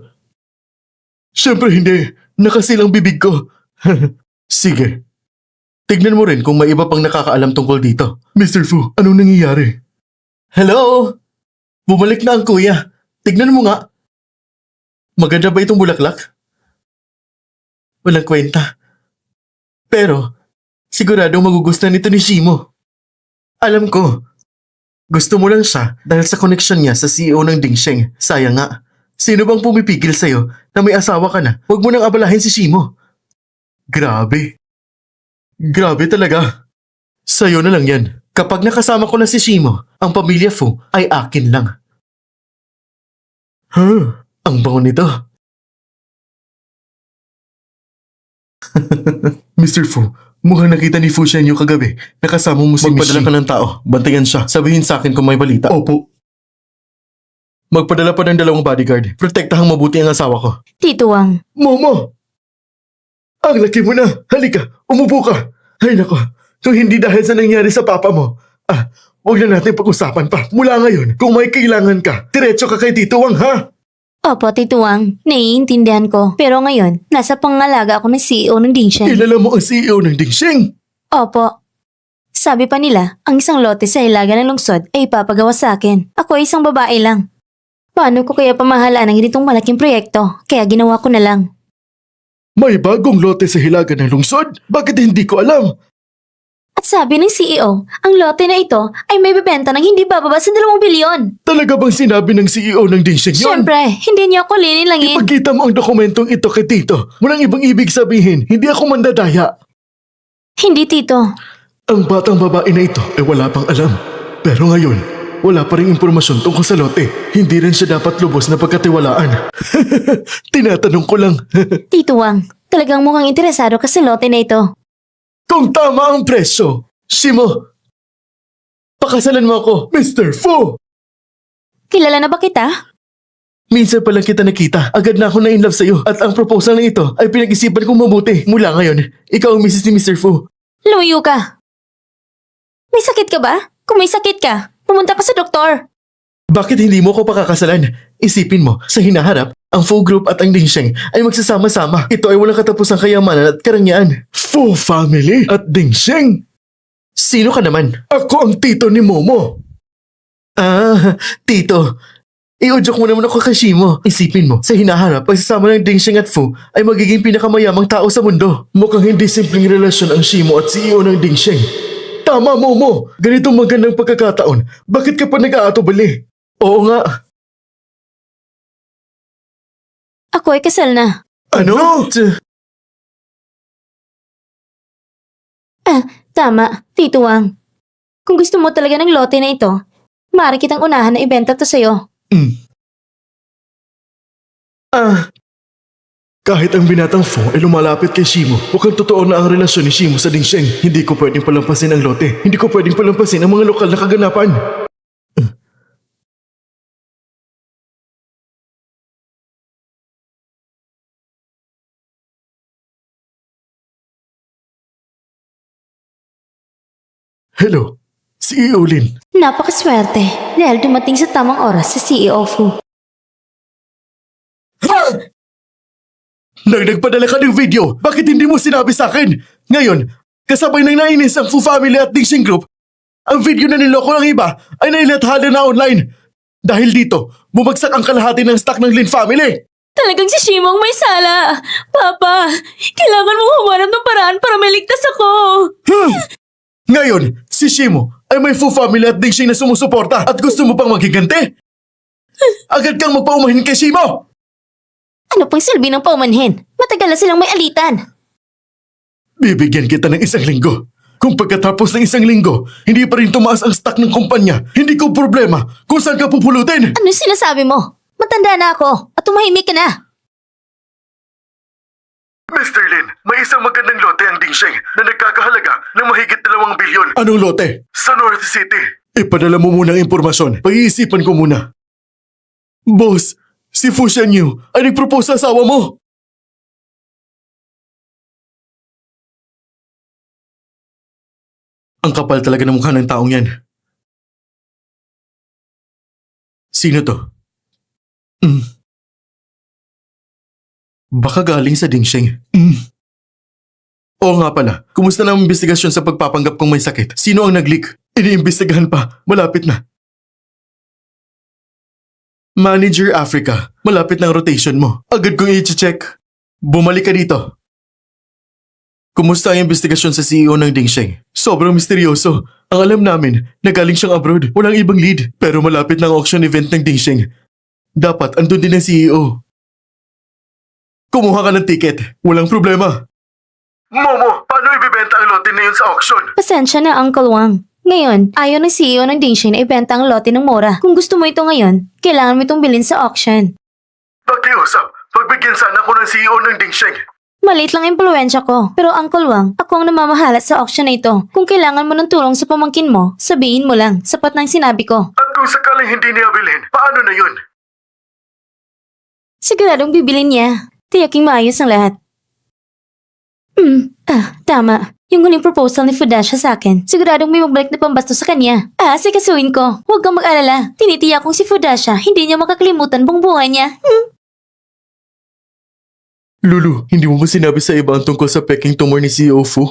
Siyempre hindi. Nakasilang bibig ko. Sige. Tignan mo rin kung may iba pang nakakaalam tungkol dito. Mr. Fu, anong nangyayari? Hello? Bumalik na ang kuya. Tignan mo nga. Maganda ba itong bulaklak? Walang kwenta. Pero, siguradong magugustuhan nito ni Shimo. Alam ko. Gusto mo lang siya dahil sa connection niya sa CEO ng Dingsheng. Sayang nga. Sino bang pumipigil sa'yo na may asawa ka na? Huwag mo nang abalahin si Shimo. Grabe. Grabe talaga. Sa'yo na lang yan. Kapag nakasama ko na si Shimo, ang pamilya Fu ay akin lang. Ang bango nito. Mr. Fu, mukhang nakita ni Fu Shenyu kagabi. Nakasama mo si Magpadala ka ng tao. Bantayan siya. Sabihin sa akin kung may balita. Opo. Magpadala pa ng 2 bodyguard. Protektahang mabuti ang asawa ko.
Tito Wang,
Momo! Ang laki mo na! Halika! Umupo ka! Ay nako, kung hindi dahil sa nangyari sa papa mo, huwag na natin pag-usapan pa. Mula ngayon, kung may kailangan ka, diretso ka kay Tito Wang, ha?
Opo, Tito Wang, naiintindihan ko. Pero ngayon, nasa pangalaga ako ng CEO ng Dingsheng.
Kilala mo ang CEO ng Dingsheng?
Opo. Sabi pa nila, ang isang lote sa hilaga ng lungsod ay ipapagawa sa akin. Ako ay isang babae lang. Paano ko kaya pamahalaan ang ganitong malaking proyekto? Kaya ginawa ko na lang.
May bagong lote sa hilaga ng lungsod? Bakit hindi ko alam?
At sabi ng CEO, ang lote na ito ay may bebenta ng hindi bababa sa 2 bilyon.
Talaga bang sinabi ng CEO ng Dingsheng yun?
Siyempre, hindi niya ako linilangin.
Ipagkita mo ang dokumentong ito kay Tito. Walang ibang ibig sabihin, hindi ako mandadaya.
Hindi, Tito.
Ang batang babae na ito ay wala pang alam. Pero ngayon, wala pa rin impormasyon tungkol sa lote. Hindi rin siya dapat lubos na pagkatiwalaan. Tinatanong ko lang.
Tito Wang, talagang mukhang interesado ka sa lote na ito.
Kung tama ang presyo, Shimo, pakasalan mo ako, Mr. Fu!
Kilala na ba kita?
Minsan pa lang kita nakita, agad na ako na in love sa'yo. At ang proposal na ito ay pinag-isipan kong mabuti. Mula ngayon, ikaw ang misis ni Mr. Fu.
Lumayo ka. May sakit ka ba? Kung may sakit ka, pumunta ka sa doktor.
Bakit hindi mo ako pakakasalan? Isipin mo, sa hinaharap, ang Fu Group at ang Dingsheng ay magsasama-sama. Ito ay walang katapusang kayamanan at karangyaan. Fu Family at Dingsheng? Sino ka naman? Ako ang tito ni Momo. Tito.
I-udyok mo naman ako kay Shimo. Isipin mo, sa hinaharap, pagsasama ng Dingxing at Fu ay magiging pinakamayamang tao sa mundo. Mukhang hindi simpleng relasyon ang Shimo at CEO ng Dingxing. Tama, Momo! Ganitong magandang pagkakataon. Bakit ka pa nag-aatubali? Oo nga.
Ako ay kasal na.
Ano?
Tama, Tito Wang. Kung gusto mo talaga ng lote na ito, maaari kitang unahan na ibenta to sa'yo.
Kahit ang binatang Fu ay lumalapit kay Shimo, mukhang totoo na ang relasyon ni Shimo sa Dingxing. Hindi ko pwedeng palampasin ang lote. Hindi ko pwedeng palampasin ang mga lokal na kaganapan. Hello, CEO Lin.
Napakaswerte dahil dumating sa tamang oras sa CEO Fu.
Nang nagpadala ka ng video, bakit hindi mo sinabi sa akin? Ngayon, kasabay ng nainis ang Fu Family at Dingxing Group, ang video na niloko ng iba ay nailathala na online. Dahil dito, bumagsak ang kalahati ng stock ng Lin Family.
Talagang si Shimo ang may sala. Papa, kailangan mong humarap ng paraan para maligtas ako.
Ngayon, si Shimo ay may Fu Family at Dingxing na sumusuporta at gusto mo pang maghiganti? Agad kang magpaumahin kay Shimo!
Ano pang silbi ng paumanhin? Matagal na silang may alitan.
Bibigyan kita ng 1 linggo. Kung pagkatapos ng 1 linggo, hindi pa rin tumaas ang stock ng kumpanya, hindi ko problema kung saan ka pupulutin.
Ano sinasabi mo? Matanda na ako at tumahimik ka na.
Mr. Lin, may isang magandang lote ang Dingxing na nagkakahalaga ng mahigit 2 bilyon. Anong lote? Sa North City. Ipadala mo muna ang impormasyon. Pag-iisipan ko muna. Boss, si Fu Shanyu ay nagpropose sa asawa mo. Ang kapal talaga ng mukha ng taong yan. Sino to? Baka galing sa Dingxing. Oo nga pala, kumusta na ang investigasyon sa pagpapanggap kong may sakit? Sino ang nag-leak? Iniimbestigahan pa, malapit na. Manager Africa, malapit na ang rotation mo. Agad kong i-check. Bumalik ka dito. Kumusta ang investigasyon sa CEO ng Dingxing? Sobrang misteryoso. Ang alam namin, nagaling siyang abroad. Walang ibang lead. Pero malapit na ang auction event ng Dingxing. Dapat andun din ang CEO. Kumuha ka ng ticket. Walang problema. Momo, paano ibibenta ang lote na yun sa auction?
Pasensya na, Uncle Wang. Ngayon, ayaw ng CEO ng Dingxing na ibenta ang lote ng mura. Kung gusto mo ito ngayon, kailangan mo itong bilhin sa auction.
Pakiusap, pagbigyan sana ko ng CEO ng Dingxing.
Maliit lang impluensya ko. Pero Uncle Wang, ako ang namamahala sa auction na ito. Kung kailangan mo ng tulong sa pamangkin mo, sabihin mo lang. Sapat ng sinabi ko.
At kung sakaling hindi niya bilhin, paano na yun?
Siguradong bibilin niya. Tiyaking maayos ang lahat. Tama. Yung huling proposal ni Fudasha sa akin, siguradong may magbalik na pambasto sa kanya. Sikasuin ko. Huwag kang mag-alala. Tinitiyak kong si Fudasha, hindi niya makakalimutan buong buhay niya.
Lulu, hindi mo ba sinabi sa iba ang tungkol sa peking tumor ni CEO Fu?